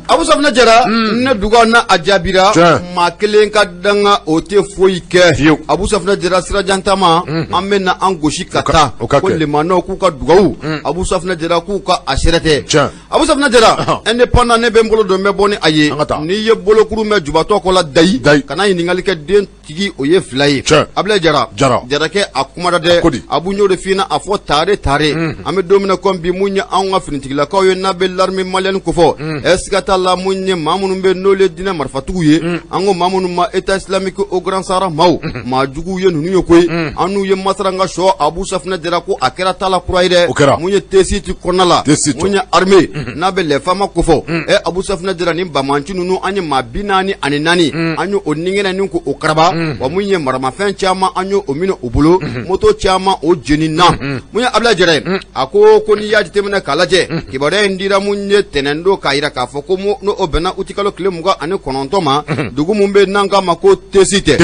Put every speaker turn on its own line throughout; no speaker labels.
Abu Safna Jara ne duga na ajabira ma kelen ka danga o te foyi kɛ Abu Safna Jara sira jantama an bɛ na an gosi ka taa ko lemano k'u ka dugawu Abu Safna Jara k'u ka asirete Abu Safna Jara indépendant ne bɛ n bolo don bɛ bɔ ni a ye n'i ye bolokuru mɛn jubatɔ kɔ la dayi kana ɲininkali kɛ den tigi o ye fila ye Ablaye Jara Jarakɛ a kumada dɛ Abu ɲ'o de fina a fɔ tare an bɛ don min na comme bi mun ye anw ka finitigilakaw ye n'a bɛ l'armée malienne ko fɔ est-ce que ta la mun ye maa minnu bɛ n'olu ye diinɛ marifatigiw ye an ko maa minnu ma état islamique au grand sahara maaw maa juguw ye ninnu ye koyi an n'u ye masaranga sɔ Abu Safna Jara ko a kɛra ta la kura ye dɛ mun ye T-Site kɔnɔna la mun ye armée n'a bɛ les femmes ko fɔ Abu Safna Jara ni bamanci ninnu an ye maa 44 an ye o ningɛnɛ ni ko o karaba wa mun ye maramafɛn caman an ye o minɛ o bolo moto caman o jeni na mun ye Ablaye Jara a ko n'i y'a jateminɛ k'a lajɛ kibaruya in dira mun ye tɛnɛndo k'a yira k'a fɔ ko n'o bɛnna uti kalo tile 29 ma dugu mun bɛ n'an k'a ma ko T-Site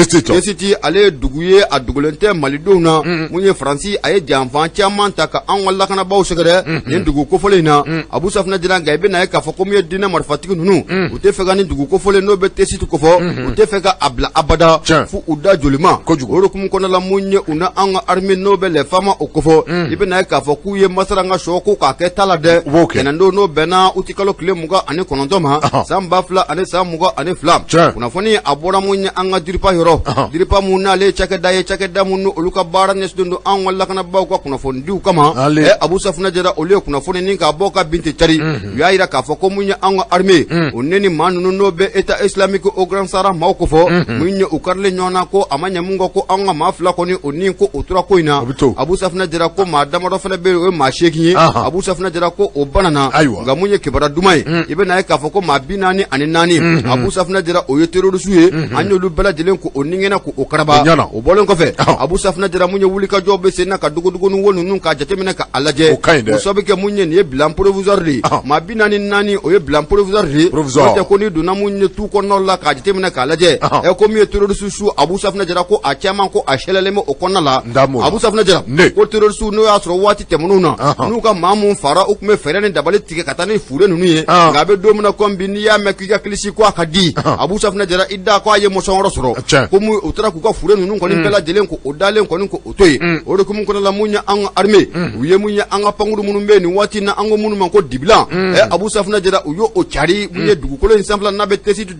ale ye dugu ye a dugulen tɛ malidenw na mun ye Faransi a ye janfan caman ta ka an ka lakanabaw sɛgɛrɛ nin dugu kofɔlen in na Abu Safna Jara nka i bɛ na ye k'a fɔ ko mun ye diinɛ marifatigi ninnu u tɛ fɛ ka nin dugu kofɔlen n'o bɛ T-Site ko fɔ u tɛ fɛ ka a bila abada fo u da jolima o hukumu kɔnɔna la mun ye u na an ka armée n'o bɛ les femmes o ko fɔ i bɛ na ye k'a fɔ k'u ye masaranga sɔ ko k'a kɛ ta la dɛ tɛnɛndo n'o bɛnna uti kalo tile 29 ma san 2000 ani san 22 kunnafoni a bɔra mun ye an ka diripa yɔrɔ diripa mun n'ale cakɛda ye cakɛda mun olu ka baara ɲɛsinnen don an ka lakanabaw ka kunnafonidiw kama Abu Safna Jara olu ye kunnafoni ni k'a bɔ ka binti cari u y'a yira k'a fɔ ko mun ye an ka armée o ne ni maa ninnu n'o bɛ état islamique au grand sahara maaw ko fɔ mun ye u karilen ɲɔgɔn na ko a ma ɲɛ mun kɔ ko an ka maa 2 kɔni o ni ko o tora ko in na Abu Safna Jara ko maa damadɔ fɛnɛ bɛ o ye maa 8 ye Abu Safna Jara ko o banana nka mun ye kibaruya duman ye i bɛ na ye k'a fɔ ko maa 44 Abu Safna Jara o ye terroriste ye an y'olu bɛɛ lajɛlen ko o ningɛnɛ ko o karaba o bɔlen kɔfɛ Abu Safna Jara mun ye wulikajɔ bɛ sen na ka duguduguni wo ninnu k'a jateminɛ ka a lajɛ o sababu kɛ mun ye nin ye bilan provisoire de ye maa 44 o ye bilan provisoire de ye o tɛ ko ni donna mun ye tu kɔnɔnaw la k'a jateminɛ k'a lajɛ ko min ye terroriste su Abu Safna Jara ko a caman ko a sɛlɛlen bɛ o kɔnɔna la Abu Safna Jara ko terroriste n'o y'a sɔrɔ waati tɛmɛnenw na n'u ka maa mun fara u tun bɛ fɛɛrɛ ni dabali tigɛ ka taa ni fure ninnu ye nka a bɛ don min na comme bi n'i y'a mɛn k'i ka kilisi ko a ka di Abu Safna Jara i da ko a ye mɔsɔn wɛrɛ sɔrɔ ko mun u taara k'u ka fure ninnu kɔni bɛɛ lajɛlen ko o dalen kɔni ko o to yen o de hukumu kɔnɔna la mun ye an ka armée u ye mun ye an ka pankuru minnu bɛ yen nin waati na an ko minnu ma ko dibilan Abu Safna Jara u y'o cari mun ye dugukolo in sanfɛla n'a bɛ T-Site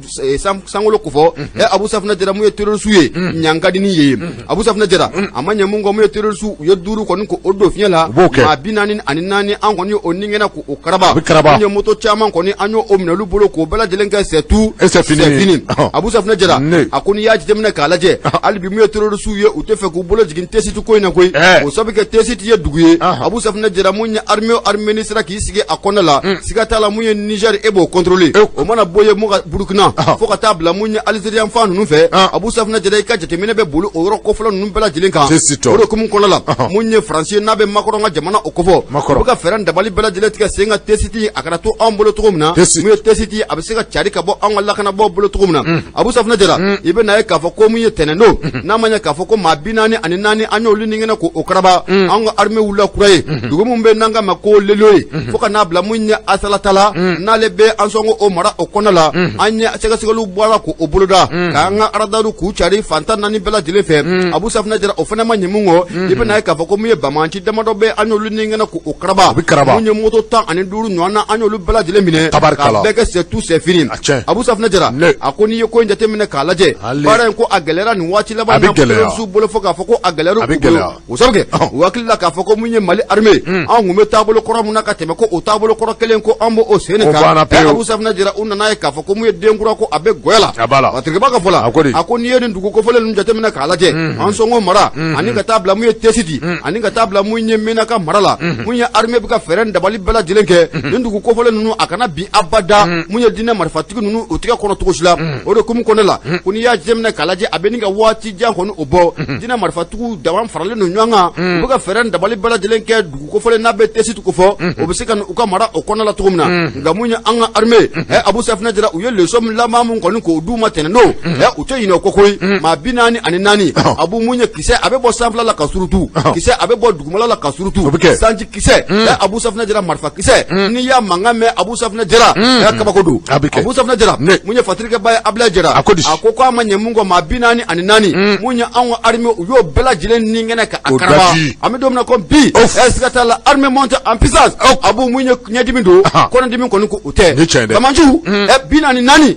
sankolo ko fɔ Abu Safna Jara mun ye terroriste ye ɲankadini ye Abu Safna Jara a ma ɲɛ mun kɔ mun ye terroriste u ye 5 kɔni ko o don fiɲɛ la maa 44 an kɔni o ningɛnɛ ko o karaba mun ye moto caman kɔni an y'o minɛ olu bolo k'o bɛɛ lajɛlen kɛ c'est tout c'est fini Abu Safna Jara a ko n'i y'a jateminɛ k'a lajɛ hali bi mun ye terroriste ye u tɛ fɛ k'u bolo jigin T-Site ko in na koyi o sababu kɛ T-Site ye dugu ye Abu Safna Jara mun ye armée ni sera k'i sigi a kɔnɔna la siga t'a la mun ye Niger e b'o contrôler o mana bɔ ye mun ka Burkina fo ka taa bila mun ye Algérien fan ninnu fɛ Abu Safna Jara i ka jateminɛ bɛ boli o yɔrɔ kɔfɔlɔ ninnu bɛɛ lajɛlen kan o de hukumu kɔnɔna la mun ye Faransi n'a bɛ Macron ka jamana o kɔfɔ u bɛ ka fɛɛrɛ dabali bɛɛ lajɛlen tigɛ sen ka T-Site a kana to anw bolo cogo min na mun ye T-Site a bɛ se ka cari ka bɔ an ka lakanabaw bolo cogo min na Abu Safna Jara i bɛ na ye k'a fɔ ko mun ye tɛnɛndo n'a ma ɲɛ k'a fɔ ko maa 44 an y'olu ningɛnɛ ko o karaba an ka armée wulila kura ye dugu mun bɛ n'an ka ma ko lelo ye fo ka n'a bila mun ye Asalatala n'ale bɛ an sɔn o mara o kɔnɔna la an ye sɛgɛsɛgɛliw bɔra ko o boloda k'an ka aradaru k'u cari fantan 4 bɛɛ lajɛlen fɛ Abu Safna Jara o fana ma ɲɛ mun kɔ i bɛ na ye k'a fɔ ko mun ye bamanci damadɔ bɛ an y'olu ningɛnɛ ko o karaba mun ye moto 15 ɲɔgɔn na an y'olu bɛɛ lajɛlen minɛ k'a bɛɛ kɛ c'est tout c'est fini Abu Safna Jara a ko n'i ye ko in jateminɛ k'a lajɛ baara in ko a gɛlɛyara nin waati laban na terroriste bolo fo k'a fɔ ko a gɛlɛyara u bolo o sababu kɛ u hakili la k'a fɔ ko mun ye Mali armée an kun bɛ taabolo kɔrɔ mun na ka tɛmɛ ko o taabolo kɔrɔ kelen ko an b'o sen kan Abu Safna Jara u nana ye k'a fɔ ko mun ye den kura ko a bɛ gɔyɔ la wa tigiba ka fɔ la a ko n'i ye nin dugu kofɔlen ninnu jateminɛ k'a lajɛ an sɔngɔ mara ani ka taa bila mun ye T-Site ani ka taa bila mun ye Menaka mara la mun ye armée bɛ ka fɛɛrɛ dabali bɛɛ lajɛlen kɛ nin dugu kofɔlen ninnu a kana bi abada mun ye diinɛ marifatigi ninnu o tigɛ kɔnɔ cogo si la o de hukumu kɔnɔna la ko n'i y'a jateminɛ k'a lajɛ a bɛ nin ka waati jan kɔni o bɔ diinɛ marifatigiw dama faralen don ɲɔgɔn kan u bɛ ka fɛɛrɛ dabali bɛɛ lajɛlen kɛ dugu kofɔlen n'a bɛ T-Site ko fɔ o bɛ se ka u ka mara o kɔnɔna la cogo min na nka mun ye an ka armée Abu Safna Jara u ye leçon min laban mun kɔni k'o d'u ma tɛnɛndo u tɛ ɲinɛ o kɔ koyi ma binani ani nani abu munye kise abe bo sanfla la kasurutu kise abe bo dugumala la kasurutu sanji kise abu safna jara marfa kise ni ya mangame abu safna jara ya kabakodu abu safna jara munye fatrike bay abla jara akoko amanye mungo ma binani ani nani munye anwa arme yo bela jilen ningene ka akaraba amido mna ko bi eskata la arme monte en puissance abu munye nyadimindo kono dimi ko nuko ute kamanju binani nani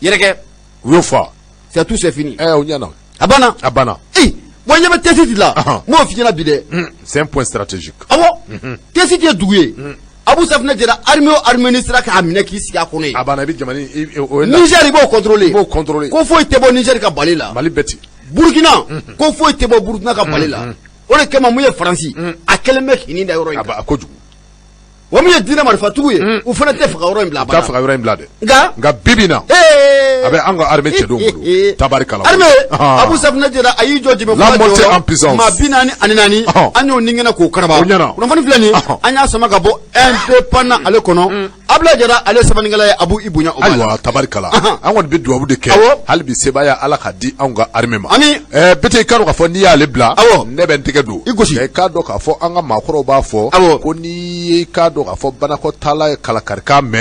yereke
Yofa.
C'est tout, c'est fini.
Onyana.
Abana. Moi, il y avait testé là. Moi, je suis bidé.
C'est un point stratégique.
Ah bon? Testé est doué. Abu Safna dira armée administrative qui a amené qui s'y a connu.
Abana bi jamani.
Niger il va contrôler.
Il va contrôler.
Qu'on faut être bon Niger ka balé là.
Mali beti.
Burkina. Qu'on faut être bon Burkina ka balé là. On est comme un France. À quel mec il n'y a pas eu.
Aba akoju.
Wami ya dina marfatuye ufana tefa oro imla
bana tefa oro imla de
nga
bibina abe anga arme chedo ngulu tabarikala
arme Abu Safna jira ayi joji me
la montée en puissance
ma binani aninani anyo ningena ko karaba unafani flani anya sama gabo indépendant ale kono abla jara ale sabaningala ya Abu Ibunya obala
aywa tabarikala an won bi duwabu de ke halbi sebaya ala khadi anga arme ma
ami
bete kanu ka fo ni ya le bla ne ben tege do e ka do ka fo anga makoro ba fo ko ni ka do ka fo bana ko tala kala karka me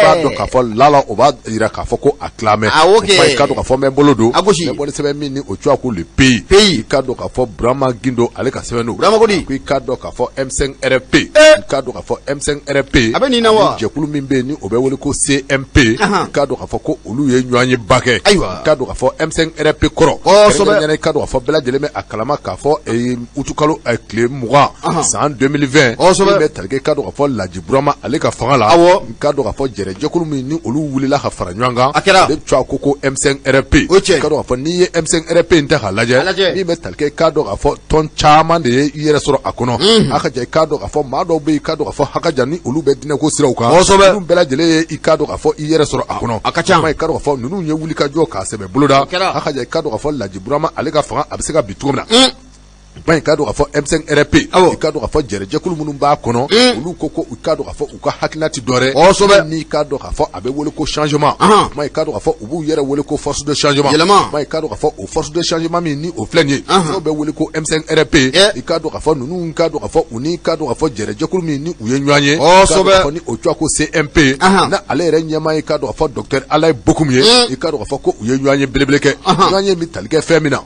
ba do ka fo lala o ba ira ka fo ko aklame
okay.
Ka do ka fo me bolodo me boli sebe mini o twa ko le pays ka do ka fo Brahma Gindo ale ka sebe no
Brahma Godi
ka do ka fo M5 RP ka do ka fo M5 RP
abeni na wa
je kulu mimbe ni o be wole ko CMP ka do ka fo ko olu ye nwanyi bake ka do ka fo M5 RP koro so be ka do ka fo bela jeleme akalama ka fo utukalo clé muga c'est en 2020 me talke ka do ka fo la Brahma ale ka fanga la ka do ka fo jere je kulu mi ni olu wulila ka fara nywanga de twa koko M5 RP ka do ka fo ni M5 RP nta halaje mi me talke ka do ka fo ton chama de yere soro akono aka je ka do ka fo ma do be ka do ka fo haka jani olu be dine ko siraw ka olu bela jele i ka do ka fo yere soro akono ma ka do ka fo nunu nye wuli ka jo ka sebe buluda aka je ka do ka fo la Brahma ale ka fanga abiseka bitumna ba ka do ka fo M5 RP ka do ka fo jere jekulu munun ba kono olu koko ka do ka fo uka hakilati dore ni ka do ka fo abe wole ko changement ma ka do ka fo ubu yere wole ko force de changement ma ka do ka fo o force de changement mi ni o flenier so be wole ko M5 RP ka do ka fo nunu ka do ka fo uni ka do ka fo jere jekulu mi ni uye nywanye ka do ka fo ni o twa ko CMP na ale re nyama ka do ka fo docteur Alay Bokumye ka do ka fo ko uye nywanye belebeleke nywanye mi talike femina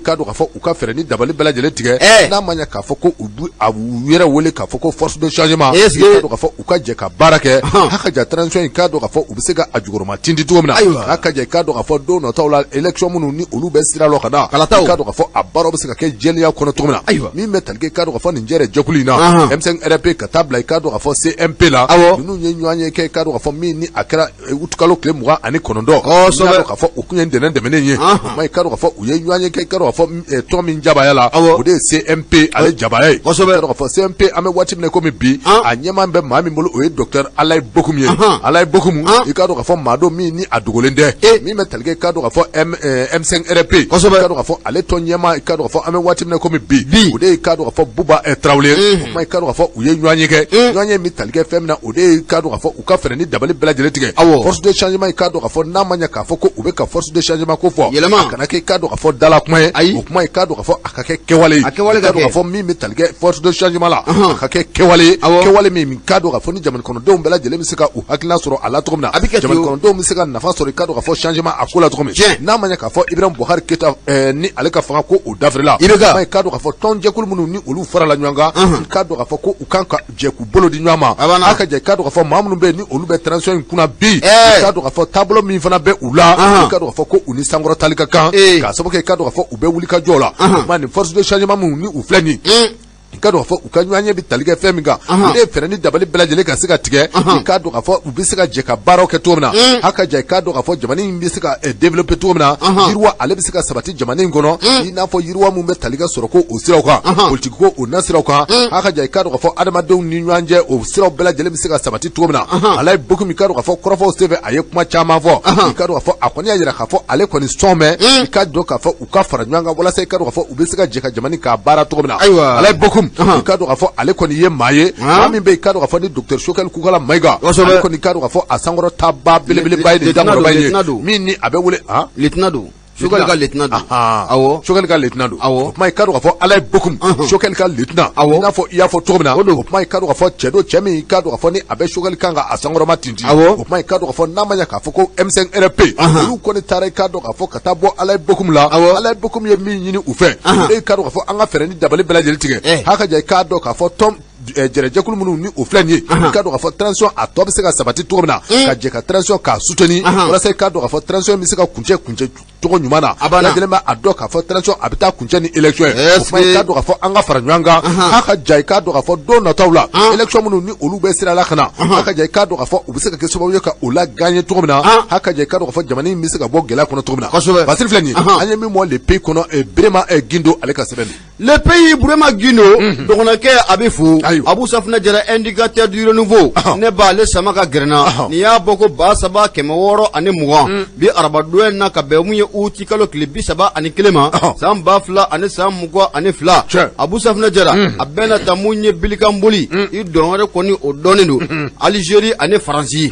ka do ka fo uka fere ni dabali bela tige na manya ka foko ubu abu yere wole ka foko force de changement ka do ka fo uka je ka barake haka ja transition ka do ka fo ubisega ajuguruma tindi tuomna haka je ka do ka fo do no tawla election munu ni ulu be sira lo kada ka do ka fo abaro bisega ke jelia kono tuomna mi metal ke ka do ka fo njere jokulina M5 RP ka tabla ka do ka fo CMP la nunu nyenywanye ke ka do ka fo mi ni akra utukalo kle muga ani konondo ka do ka fo ukunye ndene ndemene nye mai ka do ka fo uyenywanye ke ka do ka fo to min jaba yala de CMP ale jabaye ko fo CMP ame wati mne ko mi bi anyema mbe mami mbolo o docteur Alay Bokumye Alay Bokumu ikado ka fo mado mi ni adugolende mi metalge kado ka fo M5 RP kado ka fo ale tonyema ikado ka fo ame wati mne ko mi bi o de ikado ka fo Buba Traoré ma ikado ka fo uye nywanye ke nywanye mi talge femna o de ikado ka fo uka fere ni dabali bela jele tige force de changement ikado ka fo namanya ka fo ko ube ka force de changement ko fo kana ke ikado ka fo dala kuma o kuma ikado ka fo akake kewale ka do ka fo mi metalge force de changement la akake kewale mi ka do ka fo ni jaman kono do mbela jele mi sika u hakila soro ala tromna jaman kono do mi sika nafa soro ka do ka fo changement akola tromi na manya ka fo Ibrahim Buhari Keita ni ale ka fanga ko o dafrila mai ka do ka fo tonje kul munu ni olu fara la nywanga ka do ka fo ko ukanka je ku bolo di nywama aka je ka do ka fo mamunu be ni olu be transition kuna bi ka do ka fo tablo mi fana be ula ka do ka fo ko uni sangoro talika kan ka so ke ka do ka fo ube wuli ka jola man force de changement mu ni u flani ka do fo ukanyanye bitalige feminga de ferani dabali belajele ka sika tige ka do fo ubisika je ka baro ke tumna haka je ka do fo jamani bisika develop tumna yirwa ale bisika sabati jamani ngono ina fo yirwa mu betaliga soroko o sirauka politiko o nasirauka haka je ka do fo adama do ni nwanje o sirau belajele bisika sabati tumna alai boku mi ka do fo krofo seve aye kuma chama fo ka do fo akoni ayira ka fo ale koni storme ka do ka fo ukafara nywanga wala sai ka do fo ubisika je ka jamani ka bara tumna alai boku kado ka fo ale koni ye maye mami be kado ka fo ni docteur Shokel Kukala Maiga koni kado ka fo asangoro taba belebele baide dangoro baide mi ni abe wule
lieutenant Choguel ka lieutenant do.
Awo. Choguel ka lieutenant do.
Awo.
O kuma ka do ka fɔ Alaye Bokum. Choguel ka lieutenant.
Awo.
N'a fɔ i y'a fɔ cogo min na. O kuma ka do ka fɔ cɛ do cɛ min ka do ka fɔ ni a bɛ Choguel kan ka a sankɔrɔma tintin.
Awo.
O kuma ka do ka fɔ n'a ma ɲɛ k'a fɔ ko M5 RP. Olu kɔni taara ka do ka fɔ ka taa bɔ Alaye Bokum la.
Awo.
Alaye Bokum ye min ɲini u fɛ. E ka do ka fɔ an ka fɛɛrɛ ni dabali bɛɛ lajɛlen tigɛ. Haka ja i k'a dɔn k'a fɔ tɔn jɛrɛjɛkulu minnu ni o filɛ nin ye i ka dɔn k'a fɔ transition a tɔ bɛ se ka sabati cogo min na ka jɛ ka transition k'a soutenir walasa i ka dɔn k'a fɔ transition bɛ se ka kuncɛ cogo ɲuman na lajɛlen bɛ a dɔn k'a fɔ transition a bɛ taa kuncɛ ni élection ye o kuma i ka dɔn k'a fɔ an ka fara ɲɔgɔn kan a ka ja i ka dɔn k'a fɔ don nataw la élection minnu ni olu bɛ sira la ka na a ka ja i ka dɔn k'a fɔ u bɛ se ka kɛ sababu ye ka o la gagner cogo min na a ka ja i ka dɔn k'a fɔ jamana in bɛ se ka bɔ gɛlɛya kɔnɔ cogo min na Basiri filɛ nin ye an ye min mɔ le pays kɔnɔ Birema Gindo ale ka sɛbɛn
le pays Birema Gindo dɔgɔnɔkɛ a bɛ fo Abu Safunɛ Jara indicateur du renouveau ne b'ale sama ka gɛrɛnna n'i y'a bɔ ko 3620 bi arabadonya na ka bɛn mun ye uti kalo tile 31 ma san 2000 ani san 22 Abu Safunɛ Jara a bɛɛ na ta mun ye bilikan boli i dɔn wɛrɛ kɔni o dɔnnen don Algérie ani Faransi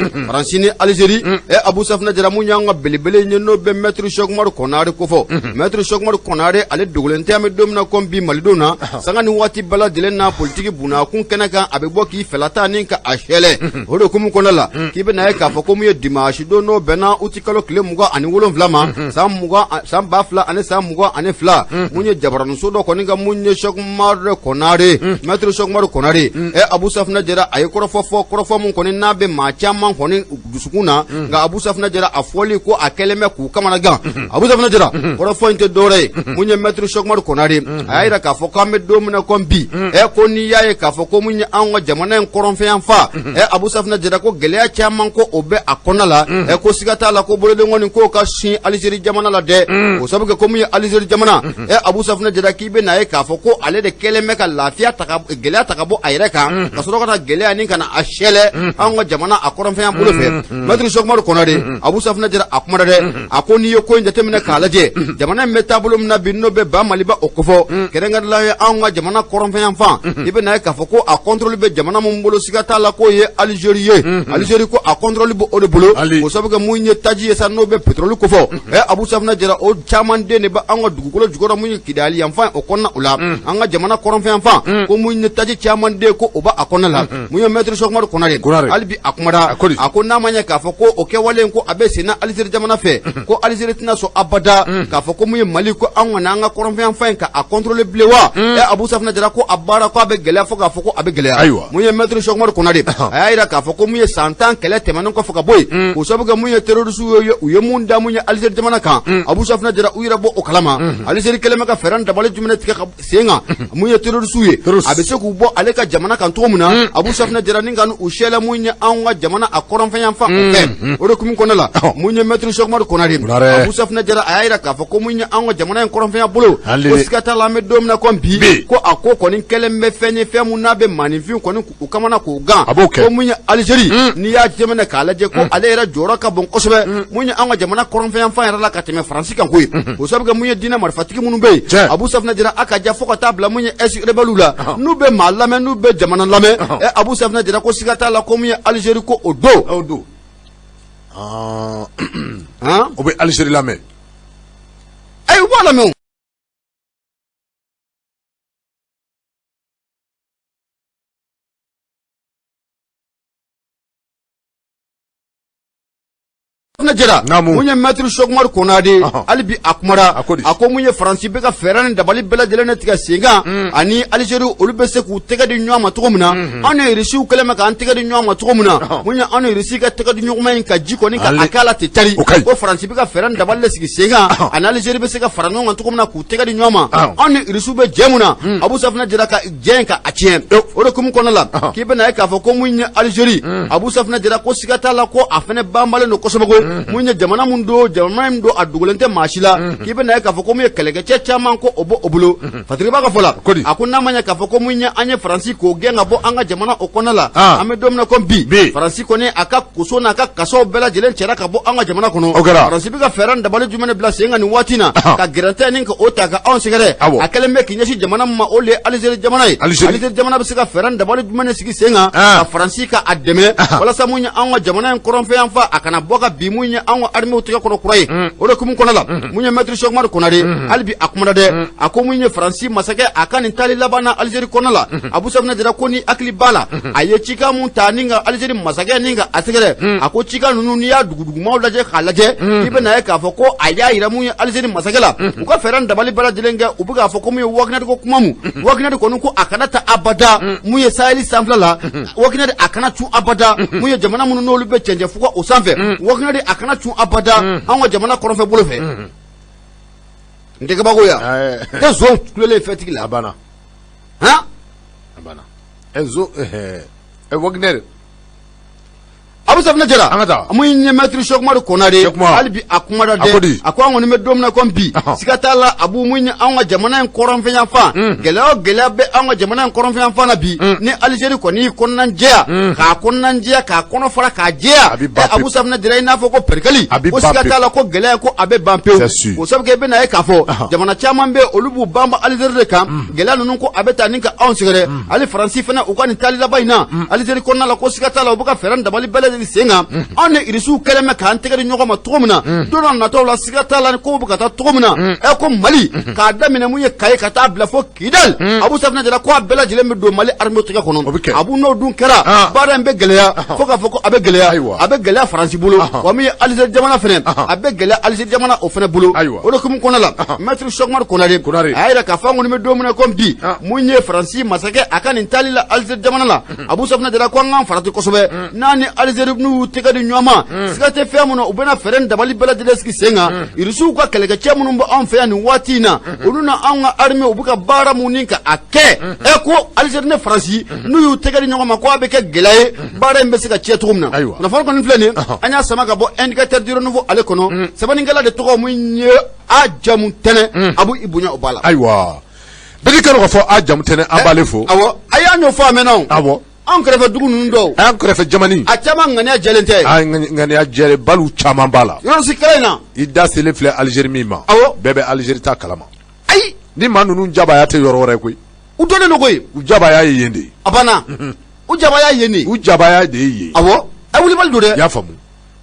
ni Algérie Abu Safunɛ Jara mun y'an ka belebele ye n'o bɛ maître Cheikh Umaru Konare ko fɔ maître Cheikh Umaru Konare ale dogolen tɛ an bɛ don min na comme bi malidenw na sanga ni waati bɛɛ lajɛlen na politique bunakun kɛnɛ kan a bɛ bɔ k'i fɛlata ni ka a sɛlɛ o de kumu kɔnɔ la k'i bɛ na ye k'a fɔ ko mun ye dimanche don n'o bɛnna uti kalo tile 27 ma san 2000 ani san 22 mun ye jabaramuso dɔ kɔni ka mun ye Cheikh Umaru Konare maître Cheikh Umaru Konare Abu Safunɛ Jara a ye kɔrɔfɔ mun kɔni n'a bɛ maa caman kɔni dusukun na nka Abu Safunɛ Jara a fɔli ko a kɛlen bɛ k'u kamanagan Abu Safunɛ Jara kɔrɔfɔ in tɛ dɔwɛrɛ ye mun ye maître Cheikh Umaru Konare a y'a jira k'a fɔ k'an bɛ don min na comme bi ko n'i y'a ye k'a fɔ ko mun ye an ka jamana in kɔrɔnfɛn fa Abu Safunɛ Jara ko gɛlɛya caman ko o bɛ a kɔnɔ la ko siga t'a la ko boloden kɔni k'o ka sin Algérie jamana la dɛ o sabu kɛ ko mun ye Algérie jamana Abu Safunɛ Jara k'i bɛ na ye k'a fɔ ko ale de kɛlen bɛ ka lafiya gɛlɛya ta ka bɔ a yɛrɛ kan ka sɔrɔ ka na gɛlɛya ni ka na a sɛlɛ an ka jamana a kɔrɔnfɛn bolo fɛ maître Cheikh Umaru Konare Abu Safunɛ Jara a kumana dɛ a ko n'i ye ko in jateminɛ k'a lajɛ jamana in bɛ taabolo min na bi n'o bɛ ba Maliba o kofɔ kɛrɛnkɛrɛnnenya ye an ka jamana kɔrɔnfɛn fan i bɛ na ye k'a fɔ ko a contrôle bɛ jamana mun bolo siga t'a la k'o ye Algérie ye Algérie ko a contrôle bɛ o de bolo o sabu kɛ mun ye taji ye sa n'o bɛ pétrole kofɔ Abu Safunɛ Jara o caman den de bɛ an ka dugukolo jukɔrɔ mun ye Kidali yan fan o kɔnɔna o la an ka jamana kɔrɔnfɛn fan ko mun ye taji caman den ko o b'a a kɔnɔna la mun ye maître Cheikh Umaru Konare hali bi a kumara a ko n'a ma ɲɛ k'a fɔ ko o kɛwale ko a bɛ sen na Algérie jamana fɛ ko Algérie tɛna sɔn abada k'a fɔ ko mun ye Mali ko an ka n'an ka kɔrɔnfɛn fan ka a contrôler bilen wa Abu Safunɛ Jara ko a baara ko a bɛ gɛlɛya fo k'a fɔ ko a bɛ gɛlɛya mun ye maître Cheikh Umaru Konare a y'a jira k'a fɔ ko mun ye san 10 kɛlɛ tɛmɛnen kɔfɛ ka bɔ yen o sabu kɛ mun ye terroriste ye u ye mun da mun ye Algérie jamana kan Abu Safunɛ Jara u yɛrɛ bɔ o kalama Algérie kɛlen bɛ ka fɛɛrɛ dabali jumɛn tigɛ ka sen kan mun ye terroriste ye a bɛ se k'u bɔ ale ka jamana kan cogo min na Abu Safunɛ Jara ni ka u sɛlɛ mun ye an ka jamana a kɔrɔnfɛn fan o fɛ o de kumu kɔnɔ la mun ye maître Cheikh Umaru Konare Abu Safunɛ Jara a y'a jira k'a fɔ ko mun ye an ka jamana in kɔrɔnfɛn bolo ko siga t'a la an bɛ don min na comme bi ko a ko kɔni kɛlen bɛ fɛn ye fɛn mun n'a bɛ maaninfin kɔni u kamana k'u gan ko mun ye Algérie n'i y'a jateminɛ k'a lajɛ ko ale yɛrɛ jɔyɔrɔ ka bon kosɛbɛ mun ye an ka jamana kɔrɔnfɛn fan yɛrɛ la ka tɛmɛ Faransi kan koyi o sabu kɛ mun ye diinɛ marifatigi minnu bɛ yen Abu Safunɛ Jara a ka ja fo ka taa bila mun ye est rebelle la n'u bɛ maa lamɛn n'u bɛ jamana lamɛn Abu Safunɛ Jara ko siga t'a la ko mun ye Algérie ko o don
o bɛ Algérie lamɛn
u b'a lamɛn Jara mun ye maître Cheikh Umaru Konare hali bi a kumara a ko mun ye Faransi bɛ ka fɛɛrɛ ni dabali bɛɛ lajɛlen ne tigɛ sen kan ani Algérie olu bɛ se k'u tɛgɛ di ɲɔgɔn ma cogo min na an ni Rusiw kɛlen bɛ k'an tɛgɛ di ɲɔgɔn ma cogo min na mun ye an ni Rusi ka tɛgɛ di ɲɔgɔn in ka ji kɔni ka a kɛ la tɛ cari ko Faransi bɛ ka fɛɛrɛ ni dabali de sigi sen kan ani Algérie bɛ se ka fara ɲɔgɔn kan cogo min na k'u tɛgɛ di ɲɔgɔn ma an ni Rusiw bɛ jɛ mun na Abu Safunɛ Jara ka jɛ in ka a tiɲɛ o de kumu kɔnɔ la k'i bɛ na ye k'a fɔ ko mun ye Algérie Abu Safunɛ Jara ko siga t'a la ko a fɛnɛ banbalen don kosɛbɛ koyi mun ye jamana mun don jamana min don a dogolen tɛ maa si la k'i bɛ na ye k'a fɔ ko mun ye kɛlɛkɛcɛ caman ko o bɔ o bolo Fatigiba ka fɔ la a ko n'a ma ɲɛ k'a fɔ ko mun ye an ye Faransi k'o gɛn ka bɔ an ka jamana o kɔnɔ la an bɛ don min na ko bi Faransi kɔni a ka koso n'a ka kasaw bɛɛ lajɛlen cɛra ka bɔ an ka jamana kɔnɔ Faransi bɛ ka fɛɛrɛ ni dabali jumɛn de bila sen kan nin waati na ka gɛrɛntɛ ni ka o ta ka anw sɛgɛrɛ a kɛlen bɛ k'i ɲɛsin jamana min ma o de ye Algérie jamana ye Algérie jamana bɛ se ka fɛɛrɛ ni dabali jumɛn de sigi sen kan ka Faransi ka a dɛmɛ walasa mun ye an ka jamana in kɔrɔnfɛn fa a kana bɔ ka bi mun mun ye an ka armée tigɛ kɔnɔ kura ye o de kumu kɔnɔ la mun ye maître Cheikh Oumar Konare hali bi a kumana dɛ a ko mun ye Faransi masakɛ a ka nin tali laban na Algérie kɔnɔ la Abu Safinɛ Jara ko ni hakili b'a la a ye cikan mun ta ni ka Algérie masakɛ ni ka a sɛgɛrɛ a ko cikan ninnu n'i y'a dugudugumaw lajɛ k'a lajɛ i bɛna ye k'a fɔ ko a y'a yira mun ye Algérie masakɛ la u ka fɛɛrɛ dabali bɛɛ lajɛlen kɛ u bɛ k'a fɔ ko mun ye Wagner ko kuma mun Wagner kɔni ko a kana ta abada mun ye Saheli sanfɛla la Wagner a kana cun abada mun ye jamana minnu n'olu bɛ cɛncɛn fuga o sanfɛ Wagner a kana cun abada an ka jamana kɔrɔnfɛ bolo fɛ n tɛ kabako ya tɛ zon kulelen fɛtigi la
a banna Wagner
Abu Safinɛ Jara mun ye maître Cheikh Oumar Konare hali bi a kuma da dɛ a ko an kɔni bɛ don min na comme bi siga t'a la Abu mun ye an ka jamana in kɔrɔnfɛ yanfan gɛlɛya o gɛlɛya bɛ an ka jamana in kɔrɔnfɛ yanfan na bi ni Algérie kɔni y'i kɔnɔna jɛya k'a kɔnɔna jɛya k'a kɔnɔ fara k'a jɛya Abu Safinɛ Jara i n'a fɔ ko perikali ko siga t'a la ko gɛlɛya ko a bɛ ban pewu o sabu kɛ i bɛna ye k'a fɔ jamana caman bɛ olu b'u banba Algérie de kan gɛlɛya ninnu ko a bɛ taa ni ka anw sɛgɛrɛ hali Faransi fana u ka nin taali laban in na Algérie kɔnɔna la ko siga t'a la u bɛ ka fɛɛrɛ dabali bɛɛ sen kan an ni irisiw kɛlen bɛ k'an tɛgɛ di ɲɔgɔn ma cogo min na don dɔ nataw la siga t'a la ko bɛ ka taa cogo min na ko Mali k'a daminɛ mun ye Kayi ka taa bila fo Kidal Abu Safinɛ Jara ko a bɛɛ lajɛlen bɛ don Mali armée tigɛ kɔnɔ Abu n'o dun kɛra baara in bɛ gɛlɛya fo k'a fɔ ko a bɛ gɛlɛya Faransi bolo wa min ye Algérie jamana fɛnɛ a bɛ gɛlɛya Algérie jamana o fɛnɛ bolo o de kumu kɔnɔ la maître Cheikh Oumar Konare a y'a yira k'a fɔ an kɔni bɛ don min na comme bi mun ye Faransi masakɛ a ka nin taali la Algérie jamana la Abu Safinɛ Jara ko an k'an farati kosɛbɛ n'a ni Algérie n'u tɛgɛ di ɲɔgɔn ma siga tɛ fɛn minnu u bɛna fɛɛrɛ dabali bɛɛ lajɛlen sigi sen kan irisiw ka kɛlɛkɛcɛ minnu bɛ anw fɛ yan nin waati in na olu na anw ka armée u bɛ ka baara mun ni ka a kɛ ko Algérie ni Faransi n'u y'u tɛgɛ di ɲɔgɔn ma ko a bɛ kɛ gɛlɛya ye baara in bɛ se ka tiɲɛ cogo min na nafolo kɔni filɛ nin an y'a sama ka bɔ indicateur du renouveau ale kɔnɔ sɛbɛnnikɛla de tɔgɔ mun ye a jamu tɛnɛ Abu i bonya o b'a la
ayiwa bɛɛ kɛra k'a fɔ a jamu tɛnɛ an b'ale fo
awɔ a y'a ɲɛfɔ a mɛnna
awɔ
an kɛrɛfɛ dugu ninnu dɔw
an kɛrɛfɛ jamani
a caman ŋaniya jɛlen tɛ
ŋaniya jɛlen balu caman b'a la
yɔrɔsi kɛlɛ in na
i da selen filɛ Algérie min ma
awɔ
bɛɛ bɛ Algérie ta kalama
ayi
ni maa ninnu jabaya tɛ yɔrɔ wɛrɛ koyi
u dɔnnen don koyi
u jabaya ye yen de
a banna u jabaya ye yen
u jabaya de ye yen
awɔ a wulibali don dɛ
i y'a faamu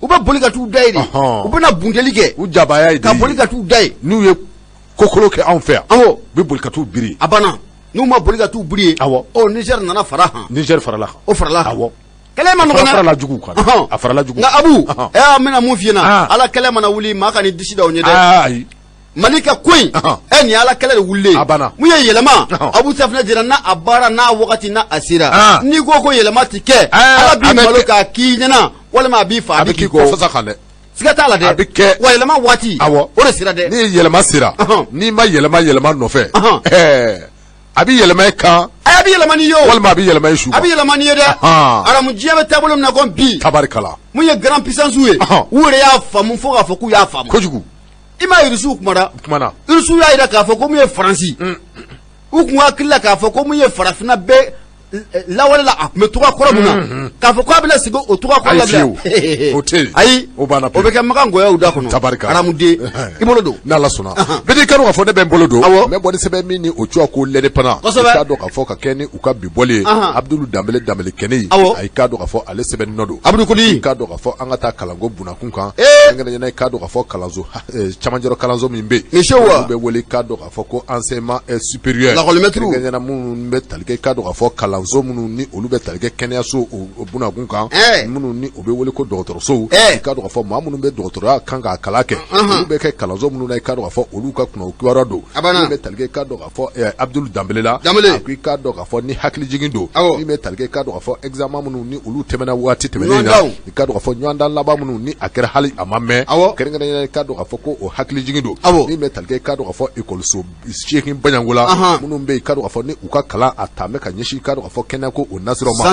u bɛ boli ka t'u da ye de u bɛna bundeli kɛ
u jabaya ye de
ka boli ka t'u da ye
n'u ye kokolo kɛ anw fɛ yan
awɔ
u bɛ boli ka t'u biri
a banna n'u ma boli ka t'u biri ye
awɔ
Niger nana fara han
Niger farala kan
o farala kan
awɔ
kɛlɛ ma nɔgɔn
farala jugu kan a farala jugu
nka Abu an bɛna mun f'i ɲɛna Ala kɛlɛ mana wuli maa ka nin disi da o ɲɛ dɛ
ayi
Mali ka ko in nin ye Ala kɛlɛ de wulilen
a banna
mun ye yɛlɛma Abu Safinɛ Jara n'a a baara n'a wagati n'a a sera n'i ko ko yɛlɛma ti kɛ Ala b'i malo k'a k'i ɲɛna walima a b'i faa a bɛ k'i kɔ
fasa kan dɛ
siga t'a la dɛ
a bɛ kɛ
wa yɛlɛma waati
awɔ
o de sera dɛ
ni yɛlɛma sera n'i ma yɛlɛma nɔfɛ a bɛ yɛlɛma i kan
a bɛ yɛlɛma n'i ye o
walima a bɛ yɛlɛma i su
a bɛ yɛlɛma n'i ye dɛ aramu diɲɛ bɛ taabolo min na ko bi
tabarikala
mun ye grand puissance ye u yɛrɛ y'a faamu fo k'a fɔ k'u y'a faamu
kojugu
i m'a irisiw kumana irisiw y'a yira k'a fɔ ko mun ye Faransi u kun hakili la k'a fɔ ko mun ye farafinna bɛɛ lawale la a tun bɛ togoya kɔrɔ mun na k'a fɔ k'a bɛna sigi o togoya kɔrɔ la bilen
o tɛ yen
ayi
o banna
o bɛ kɛ makan ngɔyaw da kɔnɔ
tabarikala
aramuden i bolo don
n'Ala sɔnna bɛɛ n'i ka dɔn k'a fɔ ne bɛ n bolo don n bɛ bɔ ni sɛbɛn min ni o cogoya ko l'indépendant i k'a dɔn k'a fɔ ka kɛ ni u ka bibɔli ye Abdulu Danbele kɛnɛ a i k'a dɔn k'a fɔ ale sɛbɛnni nɔ don
Abdou Kodi
i k'a dɔn k'a fɔ an ka taa kalanko bunakun kan kɛrɛnkɛrɛnnenya i k'a dɔn k'a fɔ kalanso cɛmancɛrɛ kalanso min bɛ yen olu bɛ wele k'a dɔn k'a fɔ ko enseignement supérieur kɛrɛnkɛrɛnnenya minnu bɛ tali kɛ i k'a dɔn k'a fɔ kalanso minnu ni olu bɛ tali kɛ kɛnɛyaso o bunakun kan minnu ni o bɛ wele ko dɔgɔtɔrɔsow i k'a dɔn k'a fɔ maa minnu bɛ dɔgɔtɔrɔya kan k'a kalan kɛ olu bɛ kɛ kalanso minnu na i k'a dɔn k'a fɔ olu ka kunna kibaruya don min bɛ tali kɛ i k'a dɔn k'a fɔ Abdulu Danbele la a ko i k'a dɔn k'a fɔ ni hakilijigin don min bɛ tali kɛ i k'a dɔn k'a fɔ examen minnu ni olu tɛmɛna waati tɛmɛnen na i k'a dɔn k'a fɔ ɲɔgɔndan laban minnu ni a kɛra hali a ma mɛn kɛrɛnkɛrɛnnenya i k'a dɔn k'a fɔ ko o hakilijigin don min bɛ tali kɛ i k'a dɔn k'a fɔ ekɔliso 8 Baɲango la minnu bɛ i k'a dɔn k'a fɔ ni u ka kalan a taamɛ ka ɲɛsin i k'a dɔn k'a fɔ kɛnɛya ko o nasiraw ma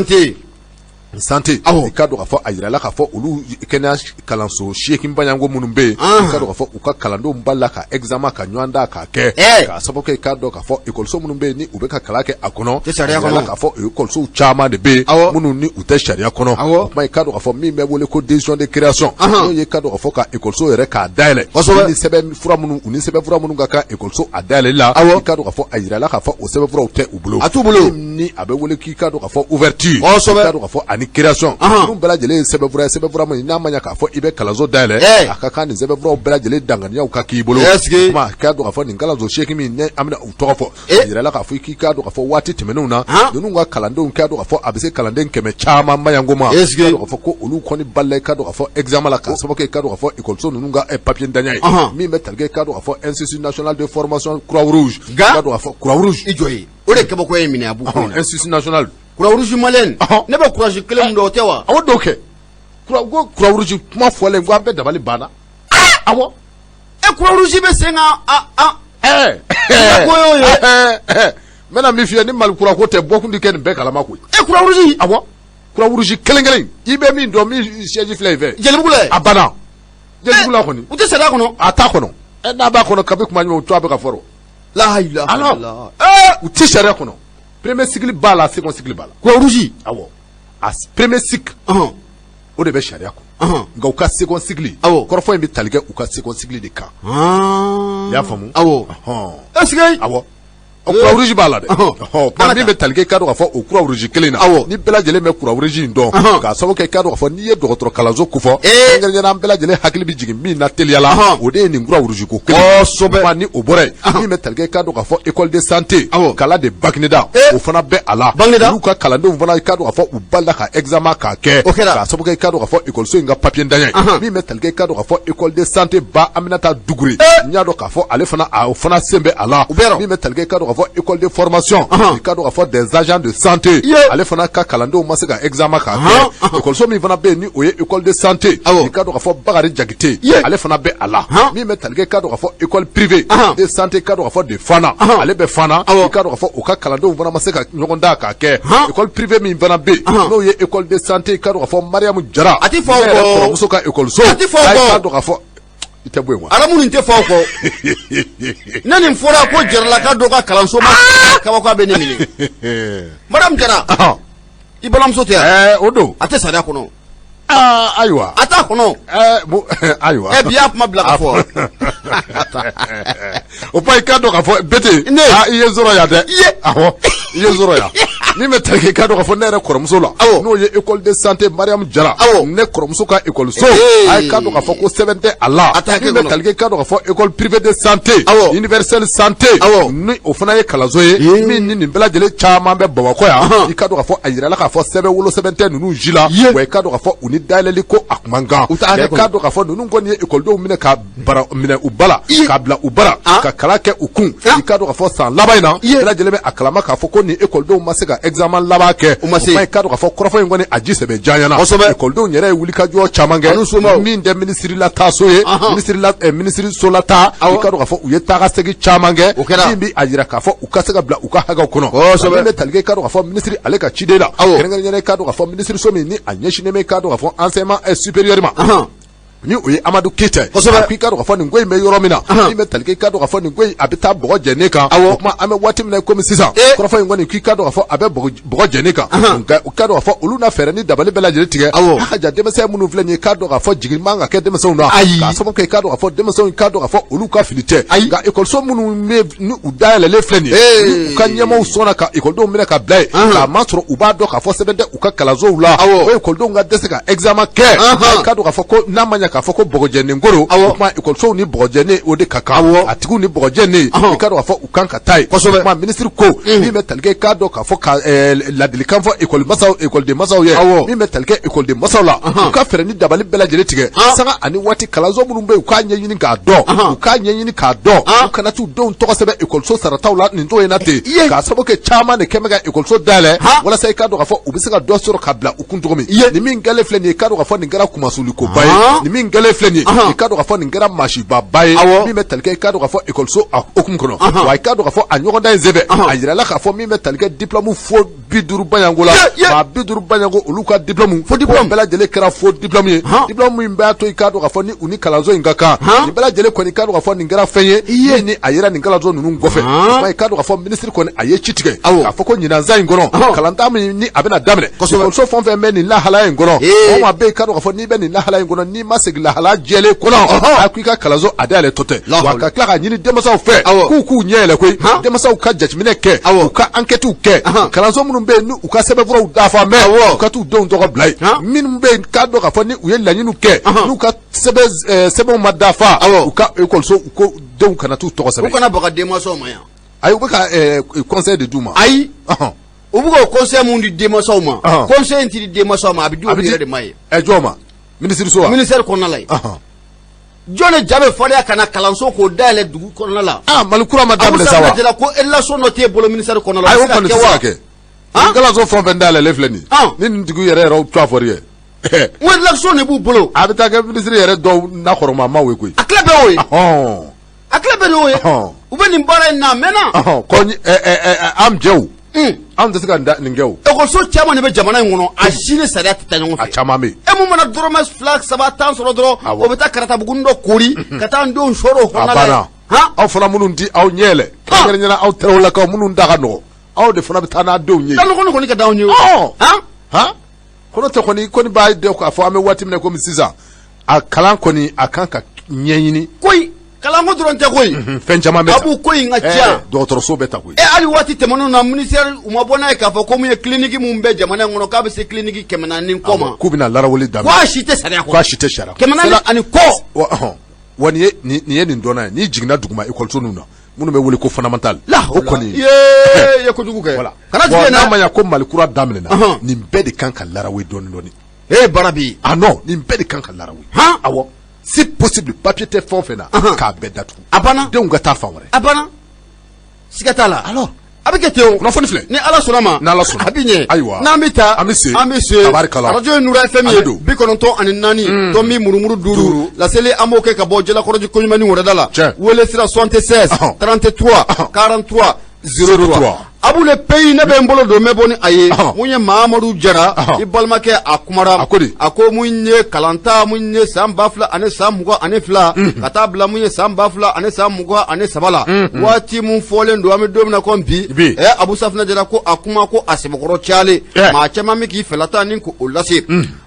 santé i k'a dɔn k'a fɔ a yirala k'a fɔ olu kɛnɛya kalanso 8 Baɲango minnu bɛ yen i k'a dɔn k'a fɔ u ka kalandenw bali la ka examen ka ɲɔgɔn da k'a kɛ k'a sababu kɛ i k'a dɔn k'a fɔ ekɔliso minnu bɛ yen ni u bɛ ka kalan kɛ a kɔnɔ yirala k'a fɔ ekɔlisow caman de bɛ yen minnu ni u tɛ sariya kɔnɔ o tuma i k'a dɔn k'a fɔ min bɛ wele ko décision de création n'o ye i k'a dɔn k'a fɔ ka ekɔliso yɛrɛ k'a dayɛlɛ ni sɛbɛnfura minnu ka kan ekɔliso a dayɛlɛli la i k'a dɔn k'a fɔ a yirala k'a fɔ o sɛbɛnfuraw tɛ u bolo ni a bɛ wele k'i k'a dɔn k'a fɔ ouverture i k'a dɔn k'a fɔ ani création nu bɛɛ lajɛlen sɛbɛnfura min n'a ma ɲɛ k'a fɔ i bɛ kalanso dayɛlɛ a ka kan nin sɛbɛnfuraw bɛɛ lajɛlen danganiyaw ka k'i bolo kuma k'a dɔn k'a fɔ nin kalanso 8 min ne an bɛna u tɔgɔ fɔ a yirala k'a fɔ k'i k'a dɔn k'a fɔ waati tɛmɛnenw na ninnu ka kalandenw k'a dɔn k'a fɔ a bɛ se kalanden 100 caman maɲanko ma k'a dɔn k'a fɔ ko olu kɔni balila k'a dɔn k'a fɔ examen la k'a sababu kɛ k'a dɔn k'a fɔ école ninnu ka papier ntanya ye min bɛ tali kɛ k'a dɔn k'a fɔ institut national de formation croix rouge k'a dɔn k'a fɔ croix rouge
i jɔ ye o de kabako ye minɛ a b'u kɔnɔ
institut national
croix rouge malien ne bɛ courage kelen min dɔn o tɛ wa
awɔ dɔw kɛ croix rouge kuma fɔlen ko an bɛɛ dabali banna awɔ
croix rouge bɛ sen ka
ko y'o ye n bɛna min f'i ye ni mali kura ko tɛ bɔkun ti kɛ nin bɛɛ kalama koyi
croix rouge
awɔ croix rouge kelen i bɛ min dɔn min siège filɛ in fɛ
jelibugu la
a banna jelibugu la kɔni
u tɛ sariya kɔnɔ
a t'a kɔnɔ n'a b'a kɔnɔ kabi kuma ɲuman o to a bɛ ka fɔrɔ
la ilaha illallah
u tɛ sariya kɔnɔ premier cycle b'a la second cycle b'a la
croix rouge
awɔ a premier cycle o de bɛ sariya kɔnɔ nka u ka second cycle kɔrɔfɔ in bɛ tali kɛ u ka second cycle de kan i y'a faamu
awɔ est-ce que
awɔ croix rouge b'a la dɛ kuma min bɛ tali kɛ k'a dɔn k'a fɔ o croix rouge kelen na ni bɛɛ lajɛlen bɛ croix rouge in dɔn k'a sababu kɛ k'a dɔn k'a fɔ n'i ye dɔgɔtɔrɔ kalanso kofɔ kɛrɛnkɛrɛnnenya an bɛɛ lajɛlen hakili bɛ jigin min na teliyala o de ye nin croix rouge ko kelen kosɛbɛ ni o bɔra yen min bɛ tali kɛ k'a dɔn k'a fɔ école de santé kala de Bagineda o fana bɛ a la olu ka kalandenw fana k'a dɔn k'a fɔ u balila ka examen k'a kɛ k'a sababu kɛ k'a dɔn k'a fɔ école in ka papier ntanya ye min bɛ tali kɛ k'a dɔn k'a fɔ école de santé ba Aminata Dugure n y'a dɔn k'a fɔ ale fana o fana sen bɛ a la min bɛ tali kɛ k'a dɔn k'a fɔ école de formation i ka dɔn k'a fɔ des agents de santé ale fana ka kalandenw ma se ka examen k'a kɛ école min fana bɛ yen ni o ye école de santé i ka dɔn k'a fɔ Bakari Jakite ale fana bɛ a la min bɛ tali kɛ k'a dɔn k'a fɔ école privée de santé k'a dɔn k'a fɔ de Fana ale bɛ Fana i ka dɔn k'a fɔ o ka kalandenw fana ma se ka ɲɔgɔn dan k'a kɛ école privée min fana bɛ yen n'o ye école de santé i ka dɔn k'a fɔ Mariamu Jara
a ti fɔ o kɔ
kɔrɔmuso ka école so
a ti fɔ o kɔ
i ka dɔn k'a fɔ i tɛ bɔ yen wa
aramu nin tɛ fɔ o kɔ ne nin fɔra ko jaralaka dɔ ka kalanso ma kabako a bɛ ne minɛ Mariamu Jara i balimamuso tɛ
o don
a tɛ sariya kɔnɔ
ayiwa
a t'a kɔnɔ
ayiwa
bi y'a kuma bila ka fɔ
o pa i k'a dɔn k'a fɔ bete i ye zɔrɔ yan dɛ awɔ i ye zɔrɔ yan min bɛ tali kɛ i k'a dɔn k'a fɔ ne yɛrɛ kɔrɔmuso la n'o ye école de santé Mariamu Jara ne kɔrɔmuso ka école so a ye k'a dɔn k'a fɔ ko sɛbɛn tɛ a la min bɛ tali kɛ i k'a dɔn k'a fɔ école privée de santé universelle santé ni o fana ye kalanso ye min ni nin bɛɛ lajɛlen caman bɛ Bamakɔ yan i k'a dɔn k'a fɔ a yirala k'a fɔ sɛbɛn wolo sɛbɛn tɛ ninnu ji la wa i k'a dɔn k'a fɔ u ni dayɛlɛli ko a kun man kan k'a dɔn k'a fɔ ninnu kɔni ye écoledenw minɛ ka bara minɛ u bala k'a bila u bara ka kalan kɛ u kun i k'a dɔn k'a fɔ san laban in na bɛɛ lajɛlen bɛ a kalama k'a fɔ ko nin écoledenw ma se ka examen laban kɛ o ma i k'a dɔn k'a fɔ kɔrɔfɔ in kɔni a ji sɛbɛ janyana écoledenw yɛrɛ ye wulikajɔ caman kɛ min tɛ ministre la taa so ye ministre so la taa i k'a dɔn k'a fɔ u ye taa ka segin caman kɛ min bɛ a yira k'a fɔ u ka se ka bila u ka hakɛw kɔnɔ min bɛ tali kɛ i k'a dɔn k'a fɔ ministre ale ka ciden la kɛrɛnkɛrɛnnen i k'a dɔn k'a fɔ ministre so min ni a ɲɛsinnen bɛ k'a dɔn k'a fɔ enseignement supérieur ma ni o ye Amadu Keita kosɛbɛ k'i ka dɔn k'a fɔ nin ko in bɛ yɔrɔ min na min bɛ tali kɛ i ka dɔn k'a fɔ nin ko in a bɛ taa bɔgɔ jɛnen kan o tuma an bɛ waati min na komi sisan kɔrɔfɔ in kɔni k'i ka dɔn k'a fɔ a bɛ bɔgɔ jɛnen kan nka u ka dɔn k'a fɔ olu na fɛɛrɛ ni dabali bɛɛ lajɛlen tigɛ a ka jan denmisɛn minnu filɛ nin ye k'a dɔn k'a fɔ jigin man ka kɛ denmisɛnw na k'a sababu kɛ i ka dɔn k'a fɔ denmisɛnw k'a dɔn k'a fɔ olu ka fili tɛ nka ekɔliso minnu bɛ ni u dayɛlɛlen filɛ nin ye u ka ɲɛmaaw sɔnna ka ekɔlidenw minɛ ka bila yen k'a ma sɔrɔ u b'a dɔn k'a fɔ sɛbɛn tɛ u ka kalansow la o ekɔlidenw ka dɛsɛ ka examen kɛ k'a dɔn k'a fɔ ko n'a ma ɲɛ k'a fɔ ko bɔgɔ jɛnen ngoro o kuma écolesow ni bɔgɔjɛnen o de ka kan a tigiw ni bɔgɔjɛnen i ka dɔn k'a fɔ u kan ka taa yen kosɛbɛ kuma ministre ko min bɛ tali kɛ k'a dɔn k'a fɔ ka ladilikan fɔ école masaw ye min bɛ tali kɛ école masaw la u ka fɛɛrɛ ni dabali bɛɛ lajɛlen tigɛ sanga ani waati kalanso minnu bɛ yen u k'a ɲɛɲini k'a dɔn u k'a ɲɛɲini k'a dɔn u kana t'u denw tɔgɔ sɛbɛn écoleso sarataw la nin cogo in na ten k'a sababu kɛ caman de kɛ bɛ ka écoleso dayɛlɛ walasa i ka dɔn k'a fɔ u bɛ se ka dɔ sɔrɔ ka bila u kun cogo min nin min kɛlen filɛ nin ye i ka dɔn k'a fɔ nin kɛra kumasuliko ba ye nin min kɛlen filɛ nin ye i ka dɔn k'a fɔ nin kɛra maasibaba ye min bɛ tali kɛ i ka dɔn k'a fɔ écoleso hukumu kɔnɔ wa i ka dɔn k'a fɔ a ɲɔgɔndan in sɛbɛn a yirala k'a fɔ min bɛ tali kɛ diplôme fo 50 baɲanko la maa 50 baɲanko olu ka diplôme bɛɛ lajɛlen kɛra fo diplôme ye diplôme min b'a to i ka dɔn k'a fɔ ni u ni kalanso in ka kan nin bɛɛ lajɛlen kɔni i ka dɔn k'a fɔ nin kɛra fɛn ye min ni a yera nin kalanso ninnu kɔfɛ i ka dɔn k'a fɔ ministre kɔni a ye ci tigɛ k'a fɔ ko ɲinan in kɔnɔ kalantan min ni a bɛna daminɛ écoleso fɛn fɛn bɛ nin lahalaya in kɔnɔ o ma bɛ i ka dɔn k'a fɔ n'i bɛ nin lahalaya in kɔnɔ n'i ma segin lahala jɛlen kɔnɔ a ko i ka kalanso a dayɛlɛ tɔ tɛ wa ka tila ka ɲini denmansaw fɛ k'u ɲɛ yɛlɛ koyi denmansaw ka jateminɛ kɛ u ka enquêtes kɛ kalanso minnu minnu bɛ yen u ka sɛbɛnfuraw dafa mɛ u ka t'u denw tɔgɔ bila yen minnu bɛ yen k'a dɔn k'a fɔ ni u ye laɲiniw kɛ n'u ka sɛbɛnw ma dafa u ka ekɔliso u ko denw kana t'u tɔgɔ sɛbɛn.
u kana baga denmansaw ma yan.
ayi u bɛ ka conseil de d'u ma.
ayi u bɛ k'o conseil mun di denmansaw ma. conseil in ti di denmansaw ma a bɛ di olu yɛrɛ de ma ye.
jɔn ma ministre so wa.
ministère kɔnɔna la yen. jɔn de ja bɛ farinya ka na kalanso k'o dayɛlɛ dugu kɔnɔna la.
Mali kura ma daminɛ sa wa.
Abusa Fana ko relation dɔ t'e bolo ministère kɔnɔna la.
ayi o kɔni tɛ se ka kɛ. kalanso fɛn o fɛn dayɛlɛlen filɛ nin ye. ni nin tigi yɛrɛ o tɔ fɔri ye.
o relation de b'u bolo.
a bɛ taa kɛ ministre yɛrɛ dɔw nakɔrɔmamaw ye koyi.
a tila bɛɛ y'o ye. a tila bɛɛ y'o ye. u bɛ nin baara in na a mɛnna.
an jɛw. anw tɛ se ka nin kɛ o.
ekɔliso caman de bɛ jamana in kɔnɔ a si ni sariya tɛ taa ɲɔgɔn fɛ.
a caman bɛ yen.
e mun mana dɔrɔmɛ 2 3 10 sɔrɔ dɔrɔn o bɛ taa karatabugunin dɔ koori ka taa n denw sɔrɔ o kɔnɔna la.
aw fana minnu di aw ɲɛ yɛlɛ. kɛrɛnkɛrɛnnen aw tɛrɛwlakaw minnu da ka nɔgɔ aw de fana bɛ taa n'a denw ye.
taa nɔgɔnin kɔni ka d'anw ye.
kɔnɔ tɛ kɔni b'a dɔn k'a fɔ an bɛ waati min na komi sisan a kalan kɔni a kan ka ɲɛɲini.
koyi kalanko dɔrɔn tɛ koyi.
fɛn caman bɛ ta.
abu ko in ka ca.
dɔgɔtɔrɔso bɛ ta koyi.
hali waati tɛmɛnenw na ministère u ma bɔ n'a ye k'a fɔ ko mun ye clinique mun bɛ jamana in kɔnɔ k'a bɛ se clinique 400 kɔ ma.
k'u bɛna larawuli daminɛ.
k'a si tɛ sariya kɔnɔ.
k'a si tɛ sariya kɔnɔ.
400 ani kɔ.
wa nin ye nin dɔnna ye n'i jiginna duguma ekɔliso ninnu na minnu bɛ wele ko fondamental. o kɔni
ye kojugu kɛ.
voilà bon n'a ma ɲɛ ko Mali kura daminɛna nin bɛɛ de kan ka larawe dɔɔni dɔɔni.
bara bi.
non nin bɛɛ de kan ka larawe. awɔ si possible papier tɛ fɛn o fɛn na k'a bɛɛ datugu.
a banna.
denw ka taa fan wɛrɛ.
a banna. siga t'a la.
alors
a bɛ kɛ ten o.
kunnafoni filɛ.
ni ala sɔnna ma.
n'ala sɔnna
a bɛ ɲɛ.
ayiwa
n'an bɛ taa.
an bɛ se.
tabarikala. radio ye Nura FM ye 94 tɔmi murumuru 5 laseli an b'o kɛ ka bɔ jalakɔrɔji koɲumani wɛrɛda la. wele sira 76 33 43 03. abu le pays ne bɛ n bolo don mɛ bɔ ni a ye. mun ye Mahamadu Jara i balimakɛ a kumara. a ko mun ye kalanta mun ye san 2000 ani san 22 ka taa bila mun ye san 2000 ani san 23 la. waati mun fɔlen don an bɛ don min na ko bi. Abu Safinɛ Jara ko a kuma ko a sɛbɛkɔrɔ cayalen. maa caman bɛ k'i fɛlata ni k'o lase.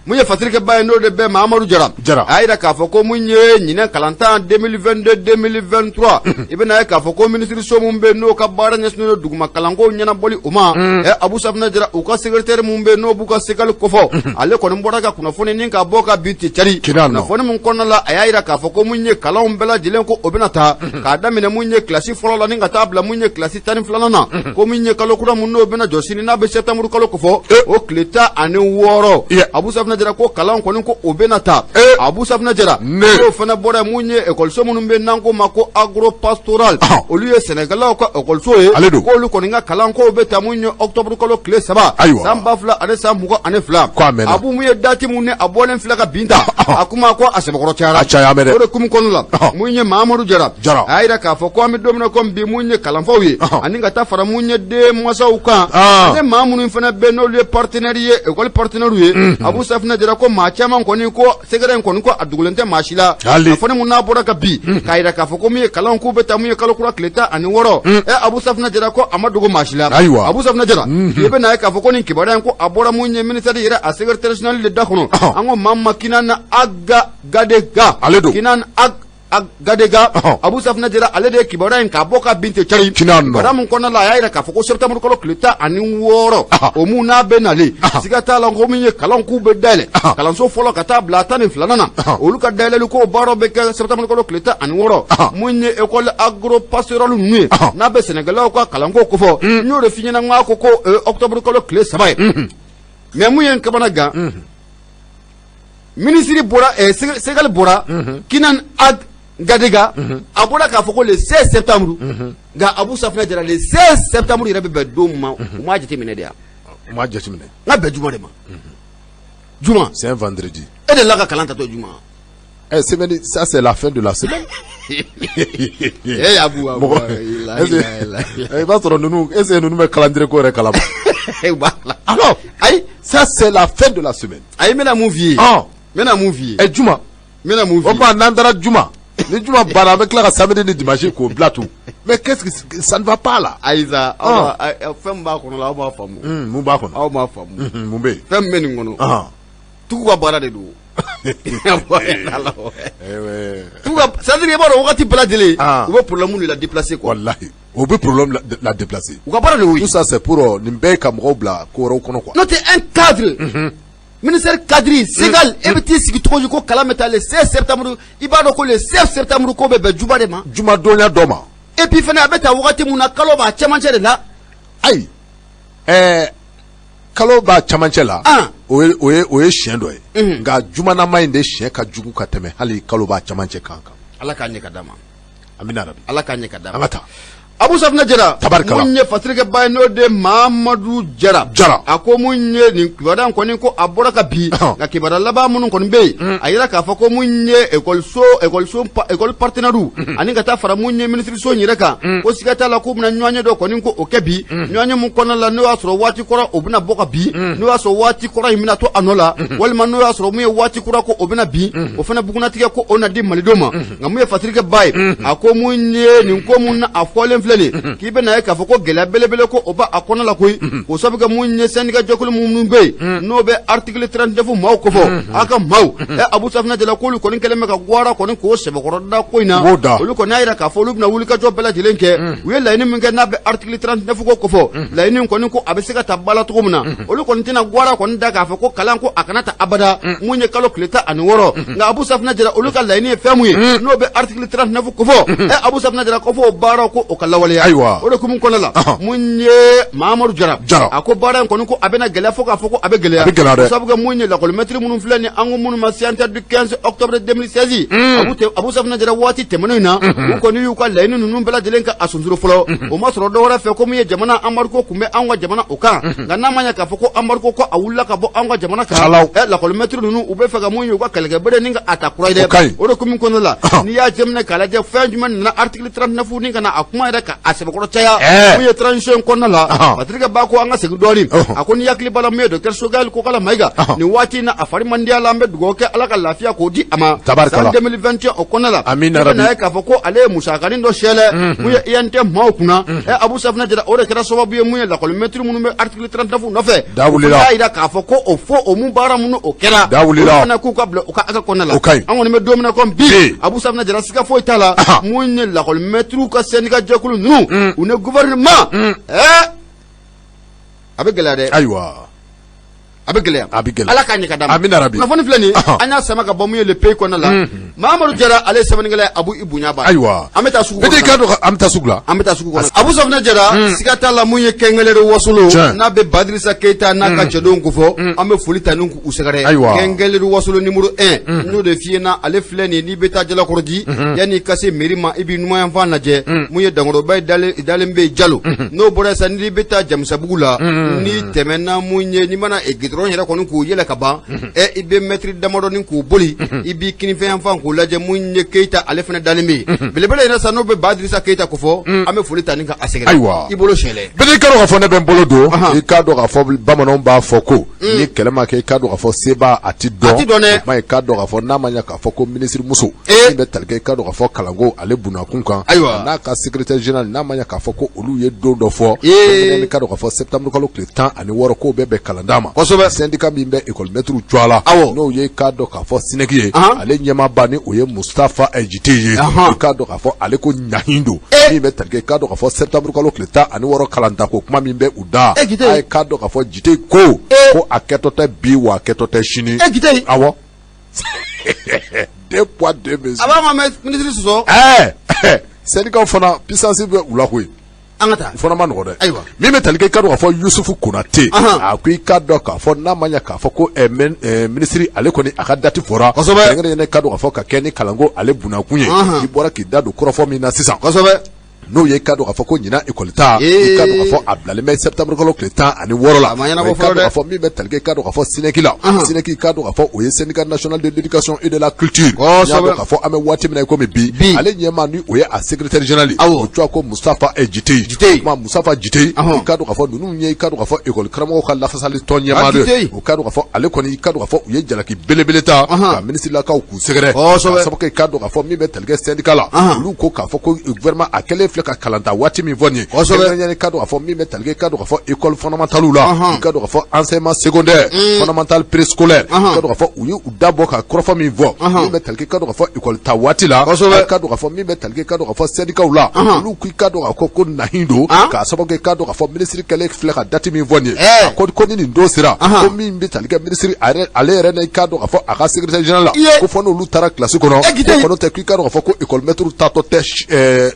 mun ye fasirikɛba ye n'o de bɛ Mahamadu Jara. a y'a jira k'a fɔ ko mun ye ɲinɛ kalantan 2022 2023 i bɛna ye k'a fɔ ko minisiri so mun bɛ n'o ka baara ɲɛsinnen don duguma kalanko ɲɛnabɔli o ma. Abu Safinɛ Jara u ka secrétaire mun bɛ n'o b'u ka sekali kɔfɔ ale kɔni bɔra ka kunnafoni ni ka bɔ ka bin tɛ cari. kunnafoni mun kɔnɔna la a y'a jira k'a fɔ ko mun ye kalanw bɛɛ lajɛlen ko o bɛna taa k'a daminɛ mun ye kilasi fɔlɔ la ni ka taa bila mun ye kilasi 12 na ko mun ye kalo kura mun n'o bɛna jɔ sini n'a bɛ septembre kalo kɔfɔ o tile 16. Abu Safinɛ Jara ko kalanw kɔni ko o bɛna taa. Abu Safinɛ Jara n'o fana bɔra mun ye ekɔliso minnu bɛ n'an ko ma ko agro pastoral olu ye sɛnɛkɛlaw ka ekɔliso ye k'olu kɔni ka kalan ko bɛ taa mun ye octobre kalo tile 3 san 2000 ani san 22. abu mun ye dati mun ni a bɔlen filɛ ka bin ta a kuma ko a sɛbɛkɔrɔ cayara. o de kumu kɔnɔ la mun ye Mahamadu Jara a y'a jira k'a fɔ ko an bɛ don min na ko bi mun ye kalanfaw ye ani ka taa fara mun ye den mansaw kan ani maa minnu fana bɛ n'olu ye partenaire ye ekɔli partenaire ye. Abu Safinɛ Jara ko maa caman kɔni ko sɛgɛrɛ in kɔni ko a dogolen tɛ maa si la. a fɔni mun n'a bɔra ka bi k'a jira k'a fɔ ko mun ye kalan k'u bɛ taa mun ye kalo kura tile 16. Abu Safinɛ Jara ko a ma dogo maa si la. Abu Safinɛ Jara i bɛ na ye k'a fɔ ko nin kibaruya in ko a bɔra mun ye ministère yɛrɛ a secrétaire général de da kɔnɔ an ko maa ma Kinan Aga Gadega Kinan Gadega. Abu Safinɛ Jara ale de ye kibaruya in k'a bɔ ka bin tɛ cari. kibaruya mun kɔnɔna la a y'a jira k'a fɔ ko septembre kalo tile 16 o mun n'a bɛ nalen siga t'a la ko min ye kalan k'u bɛ dayɛlɛ kalanso fɔlɔ ka taa bila 12 na olu ka dayɛlɛli ko baaraw bɛ kɛ septembre kalo tile 16 mun ye école agro pastoral ninnu ye n'a bɛ sɛnɛkɛlaw ka kalanko kofɔ n y'o de f'i ɲɛna n k'a ko octobre kalo tile 3 ye mais mun ye n kamana gan minisiri bɔra Segali bɔra Kinan Gadega a bɔra k'a fɔ ko le 16 septembre nka Abu Safinɛ Jara le 16 septembre yɛrɛ bɛ bɛn don ma u m'a jateminɛ de yan.
u m'a jateminɛ.
n ka bɛn juma de ma. juma.
c'est un vendredi.
e de la ka kalan tatɔ juma.
semaine ça c'est la fin de la semaine.
Abu
i b'a sɔrɔ ninnu est-ce que ninnu bɛ calendrier ko yɛrɛ kalama. alors
ayi
ça c'est la fin de la semaine.
ayi n bɛna mun f'i ye. n bɛna mun f'i ye.
juma.
n bɛna mun f'i ye.
o tuma n'an taara juma. ni juma banna an bɛ tila ka samedi ni dimanche k'o bila tun. mais qu'est-ce que ça ne va pas là.
ayi sa fɛn min b'a kɔnɔ la aw m'a faamu.
mun b'a kɔnɔ.
aw m'a faamu.
mun bɛ yen.
fɛn min bɛ nin kɔnɔ. tugu ka baara de don. tugu ka c'est-à-dire i b'a dɔn wagati bɛɛ lajɛlen u bɛ problème de la déplacer quoi.
walahi. au bout problème la déplacer.
Oui.
Tout ça c'est pour nimbe kamrobla koro kono quoi.
Note un cadre. Ministère cadre Ségal et petit sigi trop ko kala metal le 16 septembre ibado ko le 16 septembre ko be juba de ma.
Juma donya doma.
Et puis fana beta wakati muna kalo ba chamanche de la.
Aïe. Kalo ba chamanche la. Oye chien doye. Nga juma na mainde chien ka jugu ka teme hali kalo ba chamanche kanka.
Ala kanye kadama.
Amina rabi.
Ala kanye kadama.
Amata.
Abu Safna Jara
Tabarkala.
Munye fatrike bay no de Mamadou Jara ako munye ni kibada ko ni ko abora ka bi na kibada laba mun ko be ayira ka fa ko munye école partenaire ani ka ta fara munye ministre so nyire ka ko sigata la ko na nywanye do ko ni ko okebi nywanye mun ko na la no asro wati kora obina boka bi no asro wati kora imina to anola wal man no asro mu wati kora ko obina bi o fana buguna tige ko ona di malidoma ngamu fatrike bay ako munye ni ko mun afole ki be na ka foko gela belebele ko oba akona la koy ko sabu ga munye syndicat jokul mum be no be article 39 maw ko fo aka maw Abu Safna de la ko ko ni keleme ka gwara ko ni ko sebe ko da ko ina o ko na ira ka fo lubna wuli ka jobela dilenke we la ni minga na be article 39 ko fo la ni ko ni ko abesika tabala to muna o ko ni tina gwara ko ni da ka foko kalan ko akanata abada munye kalo kleta ani woro nga Abu Safna de la o ka la ni femu no be article 39 ko fo Abu Safna de la ko fo bara ko o kala wali o de kumun kono la munye Mamadou Jara ako bara ko ko abena gele foko afoko abe gele sabu ga munye la ko metri munun flani angu munun ma science du 15 octobre 2016 Abu Safna Jara wati temenina ko ni yu ka la ni nunu bela delenka asunzuro folo o ma soro do wara fe ko munye jamana amarko kumbe anwa jamana oka ngana manya ka foko amarko ko awulla ka bo anwa jamana ka la ko metri nunu ube fe ga munye ko kelge bere ninga atakura de o de kumun kono la ni ya jemne kala je fenjuman na article 39 ninga na akuma da ka asebe ko chaya muye transition konna la patrika bako anga segu doli akoni yakli bala me docteur Sogal ko kala maiga ni wati na afari mandia lambe dugoke alaka lafiya ko di ama san 2021 o konna la na ka foko ale musakani ndo shele muye yante maukuna Abu Safna Jara ore kera sababu ye muye la ko metri munu me article 39 no fe dawulila ida ka foko o fo o mu bara munu o kera dawulila na ku ka blo o ka aka konna la angoni me domina kom bi Abu Safna Jara sika fo itala munye la ko metru ka senika jekulu nu une gouvernement avec galade
aywa
avec ala kanye kadam
amina rabi
na foni flani anya sama ka bamu le pay kona la Mamadou Jara ale sama ngala Abu Ibunya ba
aywa
ameta sugu
bede kado ameta sugla Abu Safna Jara sikata la munye kengele ro wasulo na be Badrissa Keita na ka chedon ko fo ambe fulita nunku usegare kengele ro wasulo numéro 1 no de fiena ale flani ni beta jala kordi yani kase merima ibi nuya mfana je munye dangoro bay dale mbe jalo no bora sa ni beta jamsa bugula ni temena munye ni mana egidro yera ko nku yela kaba ibe metri damoro ni ku boli ibi kinife enfan ko laje munye Keita ale fena dalimi belebele ina sano be Badrissa Keita ko fo ame fulita ninka asegere ibolo shele bede karo ka fo ne ben bolo do e ka do ka fo bamanon ba foko ni kelema ke ka do ka fo seba atido ma e ka do ka fo na manya ka fo ko ministre muso ni be talke ka do ka fo kalango ale buna kunkan na ka secrétaire général na manya ka fo ko olu ye do fo ni ka do ka fo septembre ko le temps ani woro ko be kalandama syndicat mi be école maître Twala no ye ka do ka fo sineki ale nyama bani o ye Mustafa Ejite ka do ka fo ale ko nyahindo mi be talke ka do ka fo septembre ko le temps ani woro kalanda ko kuma mi be uda ay ka do ka fo jite ko aketo te bi wa aketo te shini awo deux poids deux mesures
aba ma ministre so
syndicat fana puissance be ulahwe
angata
fona ma no de mi me talike ka do ka fo Yusufu Konate akui ka do ka fo na manya ka fo ko ministry ale ko ni akadati fora ngere ne ka do ka fo ka keni kalango ale buna kunye ibora ki dadu krofo mi na 600 no ye ka do ka fo ko nyina ekolita ka do ka fo ablale me septembre ko le temps ani worola ka do ka fo mi be talike ka do ka fo sinekila sineki ka do ka fo o ye syndicat national de l'éducation et de la culture ya do ka fo ame wati mina ko me bi ale nyema ni o ye a secrétaire général o twa ko Mustafa Ejite ma Mustafa Jite ka do ka fo nunu nye ka do ka fo école kramo ko la fasali ton nyema de o ka do ka fo ale ko ni ka do ka fo o ye jalaki belebeleta ka ministre la ka ku secrétaire sabu ka do ka fo mi be talike syndicat la lu ko ka fo ko gouvernement a quel filɛ ka kalanta waati min fɔ nin ye kɛrɛnkɛrɛnnen ka dɔn ka fɔ min bɛ tali kɛ ka dɔn ka fɔ école fondamentale la i ka dɔn ka fɔ enseignement secondaire fondamental préscolaire ka dɔn ka fɔ u ye u dabɔ ka kɔrɔfɔ min fɔ min bɛ tali kɛ ka dɔn ka fɔ école ta waati la ka dɔn ka fɔ min bɛ tali kɛ ka dɔn ka fɔ syndicat la olu k'i ka dɔn ka ko nahin don k'a sababu kɛ ka dɔn ka fɔ ministre kɛlen filɛ ka date min fɔ nin ye ko ni nin don sera ko min bɛ tali kɛ ministre ale yɛrɛ n'a ka dɔn ka fɔ a ka secrétaire général la ko fɔ n'olu taara classe kɔnɔ ko n'o tɛ k'i ka dɔn ka fɔ ko école maître tatɔ tɛ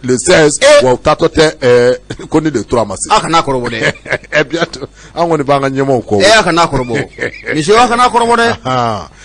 le 16 wa tatɔ tɛ ko ni le 3 ma se
a kana kɔrɔbɔ dɛ
bientôt an kɔni b'an ka ɲɛmɔgɔw kɔ
a kana kɔrɔbɔ monsieur a kana kɔrɔbɔ dɛ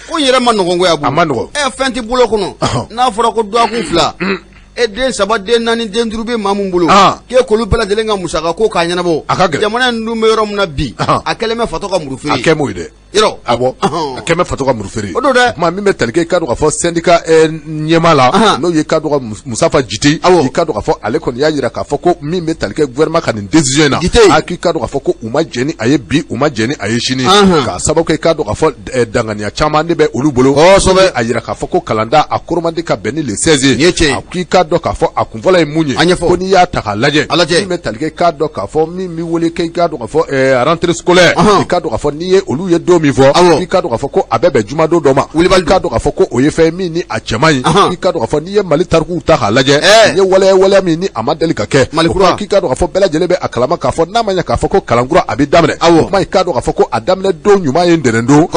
ko yɛrɛ ma nɔgɔn koyi
a ma nɔgɔn
fɛn tɛ bolo kɔnɔ n'a fɔra ko dɔgɔkun 2 den 3 den 4 den 5 bɛ maa mun bolo k'e k'olu bɛɛ lajɛlen ka musaka ko k'a ɲɛnabɔ jamana in dun bɛ yɔrɔ min na bi a kɛlen bɛ fatɔ ka muru feere
a kɛ m'o ye dɛ
yɔrɔ
awɔ a kɛ bɛ fatɔ ka muru feere
o don dɛ
kuma min bɛ tali kɛ i ka dɔn ka fɔ syndicat ɲɛmaa la n'o ye ka dɔn ka Musafa Jite i ka dɔn ka fɔ ale kɔni y'a jira k'a fɔ ko min bɛ tali kɛ gouvernement ka nin décision in na k'i ka dɔn ka fɔ ko u ma jɛn ni a ye bi u ma jɛn ni a ye sini k'a sababu kɛ i ka dɔn ka fɔ danganiya caman de bɛ olu bolo a jira k'a fɔ ko kalanda a koro man di ka bɛn ni le 16 ye k'i ka dɔn k'a fɔ a kun fɔlɔ ye mun ye ko n'i y'a ta k'a lajɛ min bɛ tali kɛ i ka dɔn k'a fɔ min bɛ wele kɛ i ka dɔn k'a fɔ rentrée scolaire i ka dɔn k'a fɔ n'i ye olu ye don min fɔ i ka dɔn k'a fɔ ko a bɛ bɛn jumadon dɔ ma i ka dɔn k'a fɔ ko o ye fɛn min ni a cɛ man ɲi i ka dɔn k'a fɔ n'i ye Mali tarikuw ta k'a lajɛ n'i ye waleya min ni a ma deli ka kɛ k'i ka dɔn k'a fɔ bɛɛ lajɛlen bɛ a kalama k'a fɔ n'a ma ɲɛ k'a fɔ ko kalankura a bɛ daminɛ o kuma i ka dɔn k'a fɔ ko a daminɛ don ɲuman ye ntɛnɛndon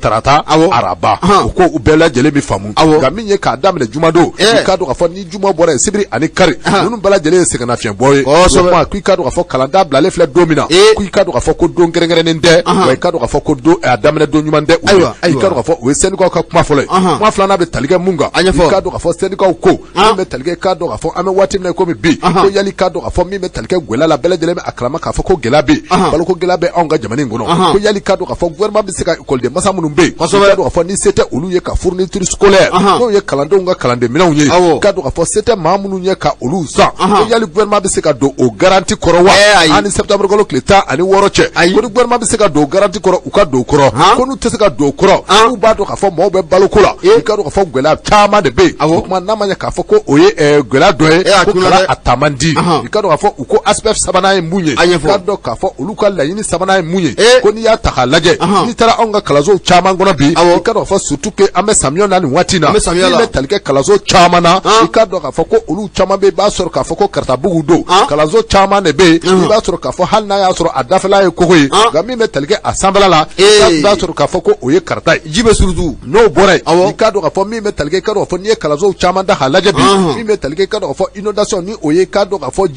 tarata araba o ko u bɛɛ lajɛlen bɛ faamu nka min ye k'a daminɛ jumadon i ka dɔn k'a fɔ ni juma bɔra yen sibiri ani kari ninnu bɛɛ lajɛlen ye sɛgɛnnafiɲɛbɔ ye o kuma k'i ka dɔn k'a fɔ kalanda bilalen filɛ don min na k'i ka dɔn k'a fɔ ko don kɛrɛnkɛrɛnnen tɛ wa i ka dɔn k'a fɔ ko a daminɛ don ɲuman tɛ u ye i ka dɔn k'a fɔ o ye syndicat ka kuma fɔlɔ ye kuma filanan bɛ tali kɛ mun kan i ka dɔn k'a fɔ syndicat ko min bɛ tali kɛ i ka dɔn k'a fɔ an bɛ waati min na komi bi ko yali ka dɔn k'a fɔ min bɛ tali kɛ gɛlɛya la bɛɛ lajɛlen bɛ a kalama k'a fɔ ko gɛlɛya bɛ yen baloko gɛlɛya bɛ anw ka jamana in kɔnɔ ko yali ka dɔn k'a fɔ gouvernement bɛ se ka école masa minnu bɛ yen i ka dɔn k'a fɔ ni se tɛ olu ye ka fourniture scolaire n'o ye kalandenw ka kalanden minɛnw ye i ka dɔn k'a fɔ se tɛ maa minnu ye ka olu san ko yali gouvernement bɛ se ka don o garanti kɔrɔ wa ani septembre kalo tile 16 cɛ ko ni gouvernement bɛ se ka don o garanti kɔrɔ u ka don o kɔrɔ ko n'u tɛ se ka don o kɔrɔ n'u b'a dɔn k'a fɔ mɔgɔw bɛ baloko la i ka dɔn k'a fɔ gɛlɛya caman de bɛ yen o tuma n'a ma ɲɛ k'a fɔ ko o ye gɛlɛya dɔ ye ko kalan a ta man di i ka dɔn k'a fɔ u ko aspect sabanan ye mun ye i ka dɔn k'a fɔ olu ka laɲini sabanan ye mun ye ko n'i y'a ta k'a lajɛ n'i taara anw ka kalansow caman kɔnɔ bi i ka dɔn k'a fɔ surtout que an bɛ samiya na nin waati in na n'i bɛ tali kɛ kalanso caman na i ka dɔn k'a fɔ ko olu caman bɛ yen i b'a sɔrɔ k'a fɔ ko karatabugu don kalanso caman de bɛ yen i b'a sɔrɔ k'a fɔ hali n'a y'a sɔrɔ a dafɛla ye kogo ye nka min bɛ tali kɛ a sanfɛla la i b'a sɔrɔ k'a fɔ ko o ye karata ye ji bɛ surutu n'o bɔra yen i ka dɔn k'a fɔ min bɛ tali kɛ i ka dɔn k'a fɔ n'i ye kalansow caman ta k'a lajɛ bi min bɛ tali kɛ i ka dɔn k'a fɔ inondation ni o ye i ka dɔn k'a fɔ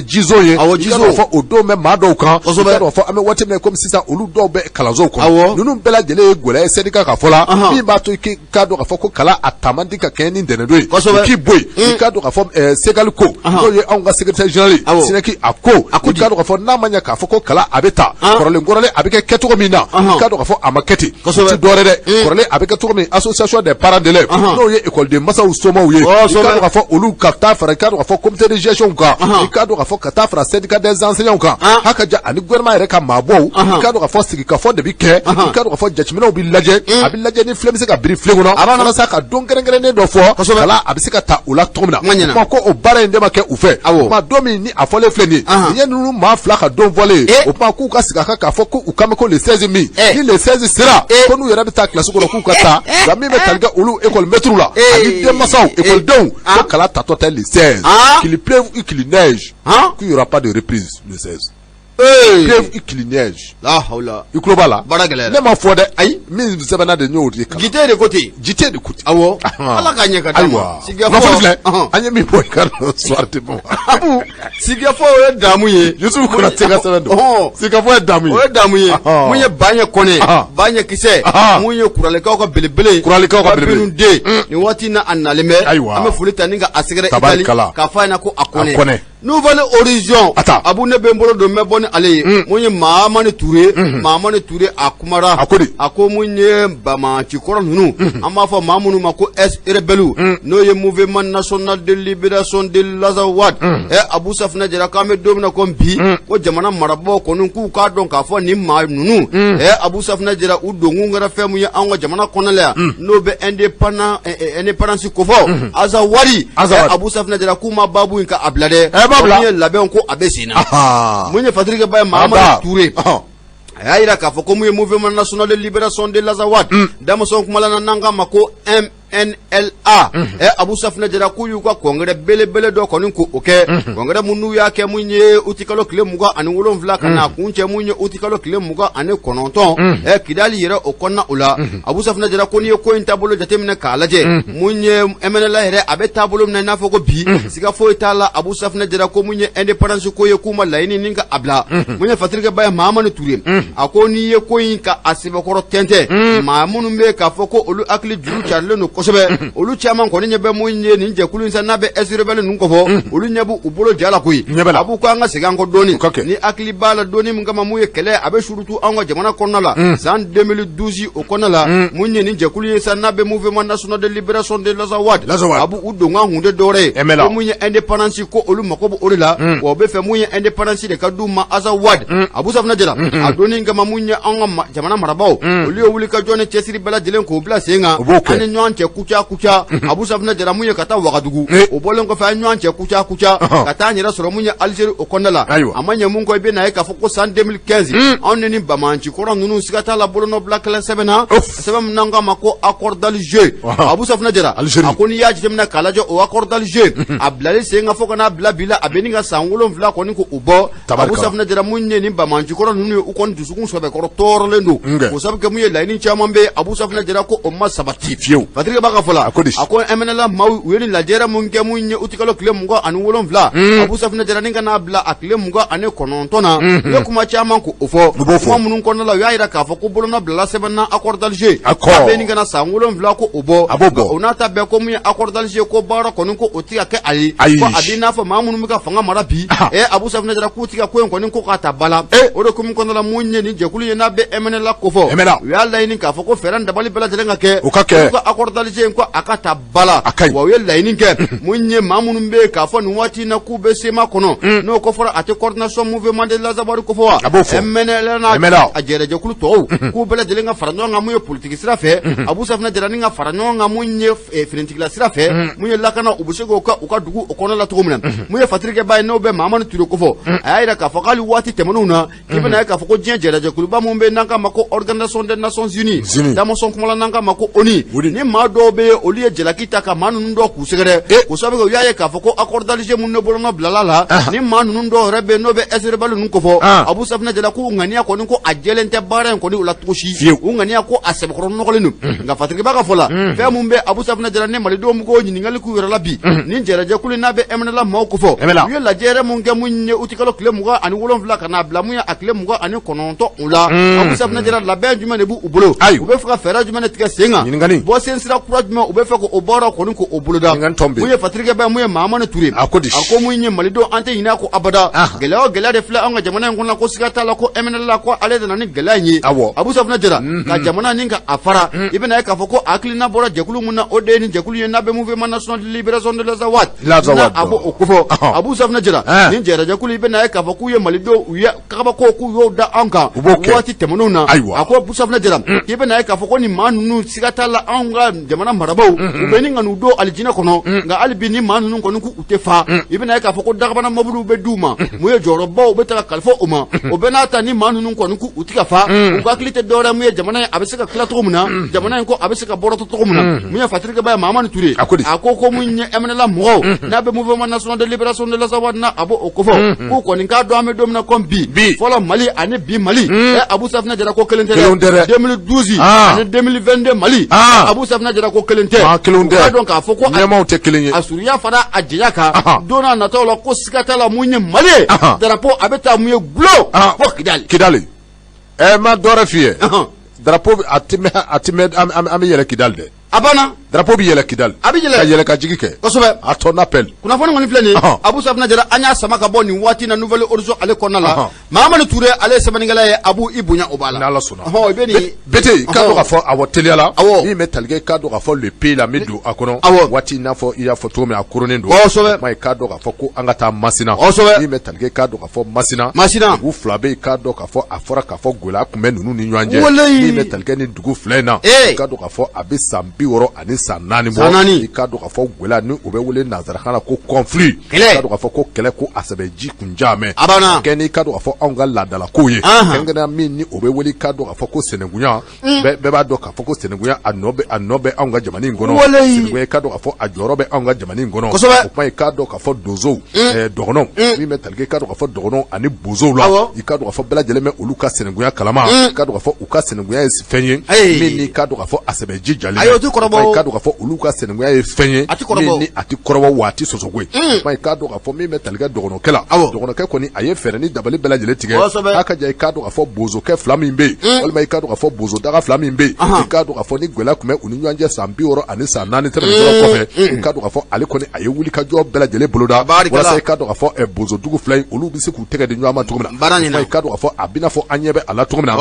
jizo ye i ka dɔn k'a fɔ o don bɛ maa dɔw kan i ka dɔn k'a fɔ an bɛ waati min na komi sisan olu dɔw bɛ kalansow kɔnɔ ninnu bɛɛ lajɛlen ye gɛlɛya ye syndicat ka fɔ la min b'a to i ka dɔn k'a fɔ ko kalan a ta man di ka kɛ ni ntɛnɛndon ye k'i bɔ yen i ka dɔn k'a fɔ segali ko n'o ye anw ka secrétaire général ye sinɛki a ko i ka dɔn k'a fɔ n'a ma ɲɛ k'a fɔ ko kalan a bɛ ta kɔrɔlen a bɛ kɛ kɛcogo min na i ka dɔn k'a fɔ a ma kɛ ten o tɛ dɔwɛrɛ dɛ kɔrɔlen a bɛ kɛ cogo min association des parents d'élèves n'o ye école masaw somaw ye i ka dɔn k'a fɔ olu ka taa fara i ka dɔn k'a fɔ comité de gestion kan i ka dɔn k'a fɔ ka taa fara syndicat des enseignants kan haka ja ani gouvernement yɛrɛ ka maabɔw i ka dɔn k'a fɔ sigikafɔ de bɛ kɛ i ka dɔn k'a fɔ jateminɛw bɛ lajɛ a bɛ lajɛ ni filen bɛ se ka biri filen kɔnɔ walasa ka don kɛrɛnkɛrɛnnen dɔ fɔ kalan a bɛ se ka ta o la cogo min na ko o baara in de ma kɛ u fɛ o tuma don min ni a fɔlen filɛ nin ye nin ye ninnu maa fila ka don fɔlen ye o tuma k'u ka sigi a kan k'a fɔ ko u kan bɛ ko le 16 min ni le 16 sera ko n'u yɛrɛ bɛ taa kilasi kɔnɔ k'u ka taa nka min bɛ tali kɛ olu école maître la ani denmansaw écoledenw ko kalan tatɔ tɛ le 16 qu'il pleuve ou qu'il neige qu'il y aura pas de reprise le 16. Pleuve ou qu'il neige. La hawla. I kulo b'a la. Baara gɛlɛyara. Ne ma fɔ dɛ. Ayi. Min sɛbɛnna de n y'o de kalan. Jite de ko ten. Jite de ko ten. Awɔ. Ala k'a ɲɛ ka d'a ma. Sigiyafɔ filɛ. An ye min fɔ i ka soir de bon. Abu. Sigiyafɔ o ye damu ye. Yusufu Konate ka sɛbɛn don. Sigiyafɔ ye damu ye. O ye damu ye. Mun ye Baɲɛ Kɔnɛ. Baɲɛ Kisɛ. Mun ye Kuralekaw ka belebele. Kuralekaw ka belebele. Minnu den. Nin waati in na a nalen bɛ. Ayiwa. An bɛ foli ta ni ka a sɛgɛrɛ Itali. K'a fɔ a ɲɛna ko a Kɔnɛ.
nouvelle horizon abu ne be mbolo do meboni ale munye Mahamani Touré akumara ako munye bama chikoro nunu ama fa mamunu mako rebelu no ye mouvement national de libération de l'Azawad Abu Safna Jara kame domina kombi ko jamana marabo konun ku ka don ka fo ni ma nunu Abu Safna Jara udongu ngara femu ye anwa jamana konala no be indépendance ko fo Azawadi Abu Safna Jara kuma babu inka ablade munye labe ko abesina munye Fadrike Baye Mahamani Touré ayira ka fo ko munye mouvement national de libération de l'Azawad damason kumala nanga mako NLA Abu Safna Jara kuyu kwa kongre bele do konin ku kongre munu ya ke munye utikalo kile muga ani wolonvla kana kunche munye utikalo kile muga ani kononton kidali yere okonna ula Abu Safna Jara koni ko intabolo jatemne kalaje munye MNLA here abe tabolo na nafo ko bi siga fo itala Abu Safna Jara ko munye independence ko ye kuma laini ninga abla munye Fadrike Baye Mahamani Touré akoni ye ko inka asibe koro tente mamunu me ka foko olu akli juru charle no olu chairman ko nyebe munye ni je kulun sana be esrebele nunko fo olu nyebu ubolo jala kuyi abu ko anga sigan ko doni ni akli bala doni ngama muye kele abe shurutu anga jamana konala san 2012 o konala munye ni je kulun sana be mouvement national de libération de l'Azawad abu udonga hunde dore ko munye indépendance ko olu makobo orila o be fe munye indépendance de kaduma Azawad Abu Safna Jara adoni ngama munye anga jamana marabao olu wuli ka jone chesiri bela jelen ko bla senga ani nyanche kucha Abu Safna Jara munye kata Wagadugu o bolen ko fa nyanche kucha kata nyira soro munye Algérie o konala amanya munko be na ka foko san 2015 on ni bamanchi ko nunu sikata la bolono black la sebena sebam nanga mako accord d'Alger Abu Safna Jara akoni yaji temna kalajo o accord d'Alger ablale senga foko na blabila abeninga sangulo vla koni ko ubo Abu Safna Jara munye ni bamanchi ko nunu u kon dusukun sobe ko torlendo ko sabke munye laini chamambe Abu Safna Jara ko o masabati Fadrike Baye fola ako MNLA mawi weni la jera munke munye utikalo kile mungo anu wolonvla Abu Safna Jara ninga na bla akile mungo ane konontona yo kuma chairman ko ofo kuma munun konala yaira ka fo ko bolona bla sebana accord d'Alger abe ninga na sangolonvla ko obo onata be ko munye accord d'Alger ko bara konin ko otika ke ali ko adina fo mamunu muka fanga marabi Abu Safna Jara ko tika ko konin ko kata bala oro kum konala munye ni je kulu na be MNLA ko fo yalla ni ka fo ko feran dabali bela jelenga ke ko accord d'Alger ko akata bala wa we laini ke munye mamunu mbe ka fo nwati na ku be sema kono no ko fora ate coordination mouvement de l'Azawad ko fo MNLA na ajere je kulu to ku bela jelenga faranyo nga muye politique sira fe Abu Safna Jara ninga faranyo nga munye frentikla sira fe munye lakana ubusego ka ukadugu okona la tugumna munye Fadrike Baye no be Mahamani Touré ko fo ayira ka fo kali wati temanuna kibena ka fo ko jere je kulu ba mumbe nanga mako organisation des nations unies damo son kumala nanga mako oni ni ma do be oliye jelakita ka manu ndo kusegere ko sabe ko yaye ka fo ko accord d'Alger mun no bolono blalala ni manu ndo rebe no be esrebalu nun ko fo Abu Safna Jara ko ngania ko ko ajelente bare ko ni ula tushi ngania ko asebe ko no ko lenu nga Fadrike Baye fola fe mumbe Abu Safna Jara ne mali do mu ko nyini ngali ku wera labi ni jere je kulu na be MNLA ma ko fo yo la jere mun ge munye utikalo kile muga ani wolon vla kana bla muya akile muga ani kononto ula Abu Safna Jara la be jumane bu ubulo ube fuka fera jumane tika senga bo sensira couragement ube fa ko obora ko ko obuluda muye Fadrike Baye muye Mahamani Touré ako munye malido ante ina ko abada gela de fla anga jamana ngona ko sigata la ko MNLA ko ale de nani gela nyi Abu Safna Jara ka jamana ninga afara ibena ka foko akli na bora jekulu munna odeni jekulu yena be mouvement national de libération de l'Azawad abu okufo Abu Safna Jara ni jera jekulu ibena ka foko ye malido ya kaba ko ku yo da anka wati temonuna ako Abu Safna Jara ibena ka foko ni manu sigata la anga jamana marabau ubeni nganu do aljina kono nga albini manu kono ku utefa ibena ka foko dagabana mabulu be duma muye joro baw be ta kalfo uma obenata ni manu kono ku utika fa ko aklite dora muye jamana abeseka kla to muna jamana ko abeseka boroto to muna muye Fadrike Baye Mahamani Touré ako ko munye MNLA mo na be mouvement national de libération de l'Azawad na abo okofo ko ni ka do ame do mna kombi folo Mali ani bi Mali Abu Safna Jara ko kelente 2012 ani 2022 Mali Abu Safna Jara ko kelente ka don ka foko asuriya fara ajiyaka dona na to ko sikata la munye Mali drapeau abeta munye glo ko Kidali
ma dora fiye drapeau atime am yele Kidal de
abana
drapeau bi yɛlɛ Kidal
a bi yɛlɛ
ka yɛlɛ ka jigi kɛ
kosɛbɛ
a ton appel
kunnafoni kɔni filɛ nin Abu Safinɛ Jara an y'a sama ka bɔ nin waati na nouvelle horizon ale kɔnɔna la Mahamadu Ture ale sɛbɛnnikɛla ye Abu i bonya o b'a la
n'Ala sɔnna
i bɛ nin
bete ka dɔn ka fɔ awɔ teliya la min bɛ talikɛ ka dɔn ka fɔ le pays la min don a kɔnɔ waati n'a fɔ i y'a fɔ cogo min a koronnen don kuma ka dɔn ka fɔ ko an ka taa Masina min bɛ talikɛ ka dɔn ka fɔ Masina dugu fila bɛ ka dɔn ka fɔ a fɔra ka fɔ gɛlɛya kun bɛ ninnu ni ɲɔgɔn cɛ min bɛ talikɛ ni dugu fila in na ka dɔn ka fɔ a bɛ san 60 ani san 4 bɔ i ka dɔn ka fɔ gɛlɛya ni o bɛ wele nanzarakan na ko conflit ka dɔn ka fɔ ko kɛlɛ ko a sɛbɛ ji kun jamɛ kɛ ni ka dɔn ka fɔ anw ka laadala ko ye kɛrɛnkɛrɛnya min ni o bɛ wele ka dɔn ka fɔ ko senenkunya bɛɛ b'a dɔn ka fɔ ko senenkunya a nɔ bɛ anw ka jamana in kɔnɔ senenkunya ka dɔn ka fɔ a jɔyɔrɔ bɛ anw ka jamana in kɔnɔ o kuma ka dɔn ka fɔ donsow dɔgɔnɔw min bɛ talikɛ ka dɔn ka fɔ dɔgɔnɔw ani bozow la i ka dɔn ka fɔ bɛɛ lajɛlen bɛ olu ka senenkunya kalama ka dɔn ka fɔ u ka senenkunya ye fɛn ye min ni ka dɔn ka fɔ a sɛbɛ ji jalen ka dɔn ka fɔ olu ka senenkunya ye fɛn ye min ni a ti kɔrɔbɔ waati sɔsɔgo ye kuma ka dɔn ka fɔ min bɛ talikɛ dɔgɔnɔkɛ la dɔgɔnɔkɛ kɔni a ye fɛɛrɛ ni dabali bɛɛ lajɛlen tigɛ a ka ja i ka dɔn ka fɔ bozokɛ fila min bɛ yen walima i ka dɔn ka fɔ bozo daga fila min bɛ yen i ka dɔn ka fɔ ni gɛlɛya kun bɛ u ni ɲɔgɔn cɛ san 60 ani san 4 tɛmɛnen kɔfɛ i ka dɔn ka fɔ ale kɔni a ye wuli ka jɔ bɛɛ lajɛlen boloda walasa i ka dɔn ka fɔ bozodugu fila in olu bɛ se k'u tɛgɛ di ɲɔgɔn ma cogo min na i ka dɔn ka fɔ a bɛna fɔ an ɲɛ bɛ a la cogo min na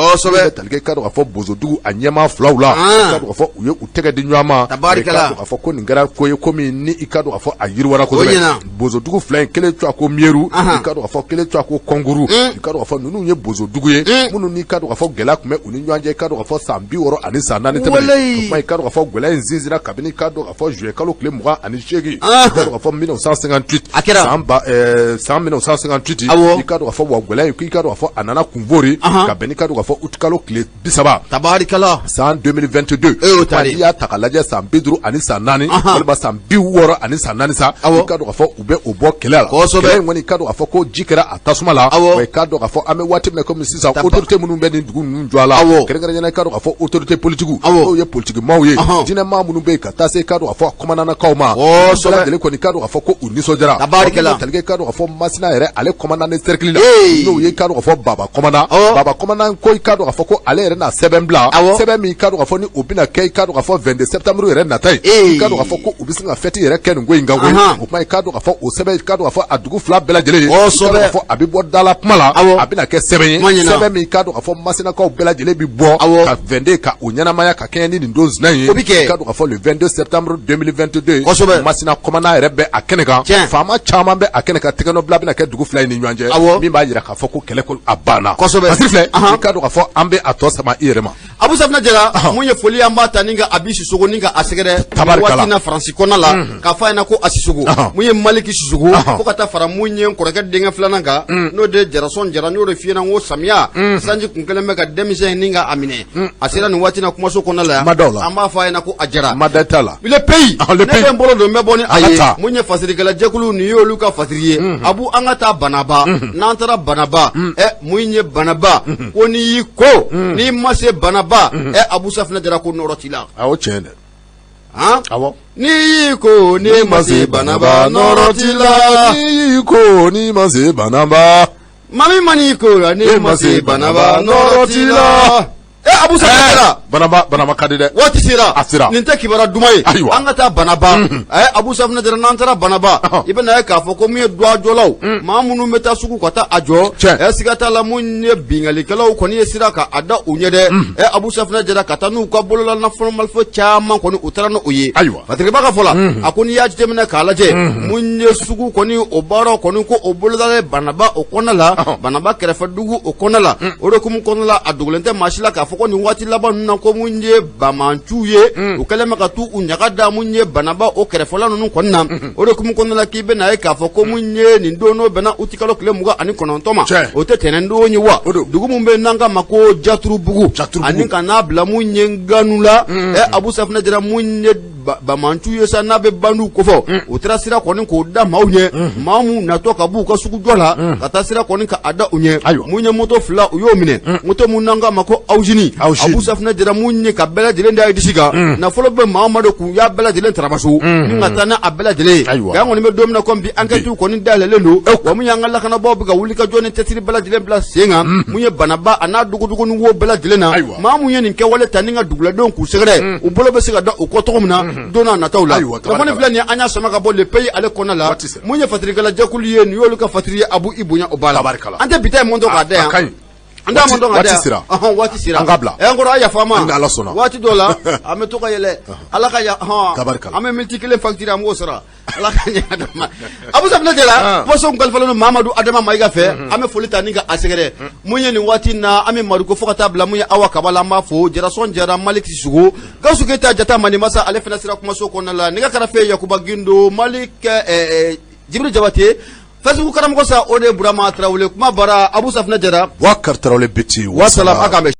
talikɛ ka dɔn ka fɔ bozodugu a ɲɛmaa filaw la i ka dɔn ka fɔ u ye u tɛgɛ di ɲɔgɔn ma i ka dɔn ka fɔ ko nin kɛra ko ye ko min ni i ka dɔn ka fɔ a yiriwara kosɛbɛ bozodugu fila in kelen to a ko Mieru i ka dɔn ka fɔ kelen to a ko Kɔnkuru i ka dɔn ka fɔ ninnu ye bozodugu ye minnu ni ka dɔn ka fɔ gɛlɛya kun bɛ u ni ɲɔgɔn cɛ i ka dɔn ka fɔ san 60 ani san 4 tɛmɛnen kuma i ka dɔn ka fɔ gɛlɛya in sinsinna kabini ka dɔn ka fɔ juillet kalo tile 28 i ka dɔn ka fɔ 1958 san 1958 i ka dɔn ka fɔ wa gɛlɛya in i ka dɔn ka fɔ a nana kunfori ka bɛn i ka dɔn ka fɔ août kalo tile 30 tabarikala san 2022 n'i y'a ta ka lajɛ san 50 ani san 4 walima san 60 ani san 4 sa i ka dɔn ka fɔ u bɛ o bɔ kɛlɛ la kɛlɛ in kɔni i ka dɔn ka fɔ ko ji kɛra a tasuma la wa i ka dɔn ka fɔ an bɛ waati min na komi sisan autorité minnu bɛ nin dugu ninnu jɔ a la kɛrɛnkɛrɛnnenya i ka dɔn ka fɔ autorité politique n'o ye politique maaw ye diinɛmaa minnu bɛ yen ka taa se i ka dɔn ka fɔ commandantakaw ma bɛɛ lajɛlen kɔni i ka dɔn ka fɔ ko u nisɔndiyara talikɛ i ka dɔn ka fɔ Masina yɛrɛ ale commandant de cercle la n'o ye i ka dɔn ka fɔ Baba commandant ko i ka dɔn ka fɔ ko ale yɛrɛ na sɛbɛn bila sɛbɛn min i ka dɔn ka fɔ ni o bɛna kɛ i ka dɔn ka fɔ 22 septembre yɛrɛ nata ye i ka dɔn ka fɔ ko u bɛ se ka fête yɛrɛ kɛ nin ko in kan koyi o kuma i ka dɔn ka fɔ o sɛbɛn i ka dɔn ka fɔ a dugu fila bɛɛ lajɛlen ye i ka dɔn ka fɔ a bɛ bɔ dala kuma la a bɛna kɛ sɛbɛn ye sɛbɛn min i ka dɔn ka fɔ Masinakaw bɛɛ lajɛlen bɛ bɔ ka 22 ka o ɲɛnamaya ka kɛɲɛ ni nin don zina ye i ka dɔn ka fɔ le 22 septembre 2022 Masina commandant yɛrɛ bɛ a kɛnɛ kan faama caman bɛ a kɛnɛ kan tɛgɛnɔbila bɛna kɛ dugu fila in ni ɲɔgɔn cɛ min b'a jira k'a fɔ ko kɛlɛ ko a banna Basiri filɛ i ka dɔn ka fɔ an bɛ a tɔ sama i yɛrɛ ma
Abu Safinɛ Jara mun ye foli an b'a ta ni ka Abi Sisoko ni ka a sɛgɛrɛ waati na Faransi kɔnɔna la k'a fɔ a ɲɛna ko a Sisoko mun ye Maliki Sisoko fo ka taa fara mun ye kɔrɔkɛ denkɛ filanan kan n'o de Jarasɔn Jara n'o de f'i ɲɛna ko samiya sanji kun kelen bɛ ka denmisɛn ni ka a minɛ a sera nin waati na kumaso kɔnɔna la an b'a fɔ a ɲɛna ko a jara le pays ne bɛ n bolo don n bɛ bɔ ni a ye mun ye fasirikɛla jɛkulu nin y'olu ka fasiri ye Abu an ka taa Banaba n'an taara Banaba mun ye Banaba ko n'i y'i ko n'i ma se Banaba Abu Safinɛ Jara ko nɔrɔ t'i la
awɔ tiɲɛ dɛ awɔ
n'i y'i ko n'i ma se Banaba nɔrɔ t'i la
n'i y'i ko n'i ma se Banaba
mami mani ko n'i ma se Banaba nɔrɔ t'i la Abu Safinɛ Jara
Banaba ka di dɛ
waati sera a sera nin tɛ kibaruya duman ye an ka taa Banaba Abu Safinɛ Jara n'an taara Banaba i bɛna ye k'a fɔ ko min ye duwajɔlaw maa minnu bɛ taa sugu ka taa a jɔ siga t'a la mun ye bingalikɛlaw kɔni ye sira ka a da u ɲɛ dɛ Abu Safinɛ Jara ka taa n'u ka bolola nafolo malifo caman kɔni u taara n'o ye Fatirikɛba ka fɔ la a ko n'i y'a jateminɛ k'a lajɛ mun ye sugu kɔni o baaraw kɔni ko o bolodalen Banaba o kɔnɔna la Banaba kɛrɛfɛ dugu o kɔnɔna la o de kumu kɔnɔna la a dogolen tɛ maa si la k'a fɔ ko nin waati laban ninnu na ko mun ye Bamantu ye u kɛlen bɛ ka t'u ɲaga da mun ye Banaba o kɛrɛfɛla ninnu kɔni na o de kumu kɔnɔna la k'i bɛna ye k'a fɔ ko mun ye nin don n'o bɛnna uti kalo tile 29 ma o tɛ tɛnɛn don ye wa dugu mun bɛ n'an ka ma ko Jaturubugu ani ka n'a bila mun ye Nganu la Abu Safinɛ Jara mun ye Bamantu ye sa n'a bɛ bandu kofɔ o taara sira kɔni k'o da maaw ɲɛ maa mun natɔ ka b'u ka sugu jɔ la ka taa sira kɔni ka a da u ɲɛ mun ye moto fila u y'o minɛ moto mun n'an ka ma ko Awjini Abu Safinɛ Jara mun ye ka bɛɛ lajɛlen da disi kan nafolo bɛ Mahamadu kun y'a bɛɛ lajɛlen tarabaso ni ka taa n'a bɛɛ lajɛlen y'an kɔni bɛ don min na comme bi enquête kɔni dayɛlɛlen don wa mun y'an ka lakanabaaw bɛ ka wuli ka jɔ ni cɛsiri bɛɛ lajɛlen bila sen kan mun ye banaba a n'a dugudugu ni wo bɛɛ lajɛlen na maa mun ye nin kɛwale ta ni ka duguladenw k'u sɛgɛrɛ u bolo bɛ se ka da u kɔ cogo min na don n'a nataw la telefɔni filɛ nin ye an y'a sama ka bɔ le pays ale kɔnɔna la mun ye fatirikɛla jɛkulu ye nin y'olu ka fatiri ye Abu Ibonya o b'a la an tɛ bi ta ye mɔntɔ k'a da yan an t'a mɔntɔ k'a da yan waati sera
an ka bila
an kɔrɔ a yafa ma
Ala sɔnna
waati dɔw la an bɛ to ka yɛlɛ Ala ka an bɛ miniti kelen facture an b'o sara Ala ka ɲɛ d'an ma Abu Safinɛ Jara poisson kalifalen don Mahamadu Adama Mayiga fɛ an bɛ foli ta ni ka a sɛgɛrɛ mun ye nin waati in na an bɛ Maduko fo ka taa bila mun ye Awa Kabala an b'a fo Jarasɔn Jara Malik Sisugo Gawusu Keyita Jata Manimasa ale fana sera kumaso kɔnɔna la nɛgɛ kɛrɛfɛ Yakuba Gindo Malik Jibril Jabate Facebook karamɔgɔ sa o de Burama Tarawele kuma bara Abu Safinɛ Jara
Boubacar Tarawele Beti
wa salam a k'an bɛn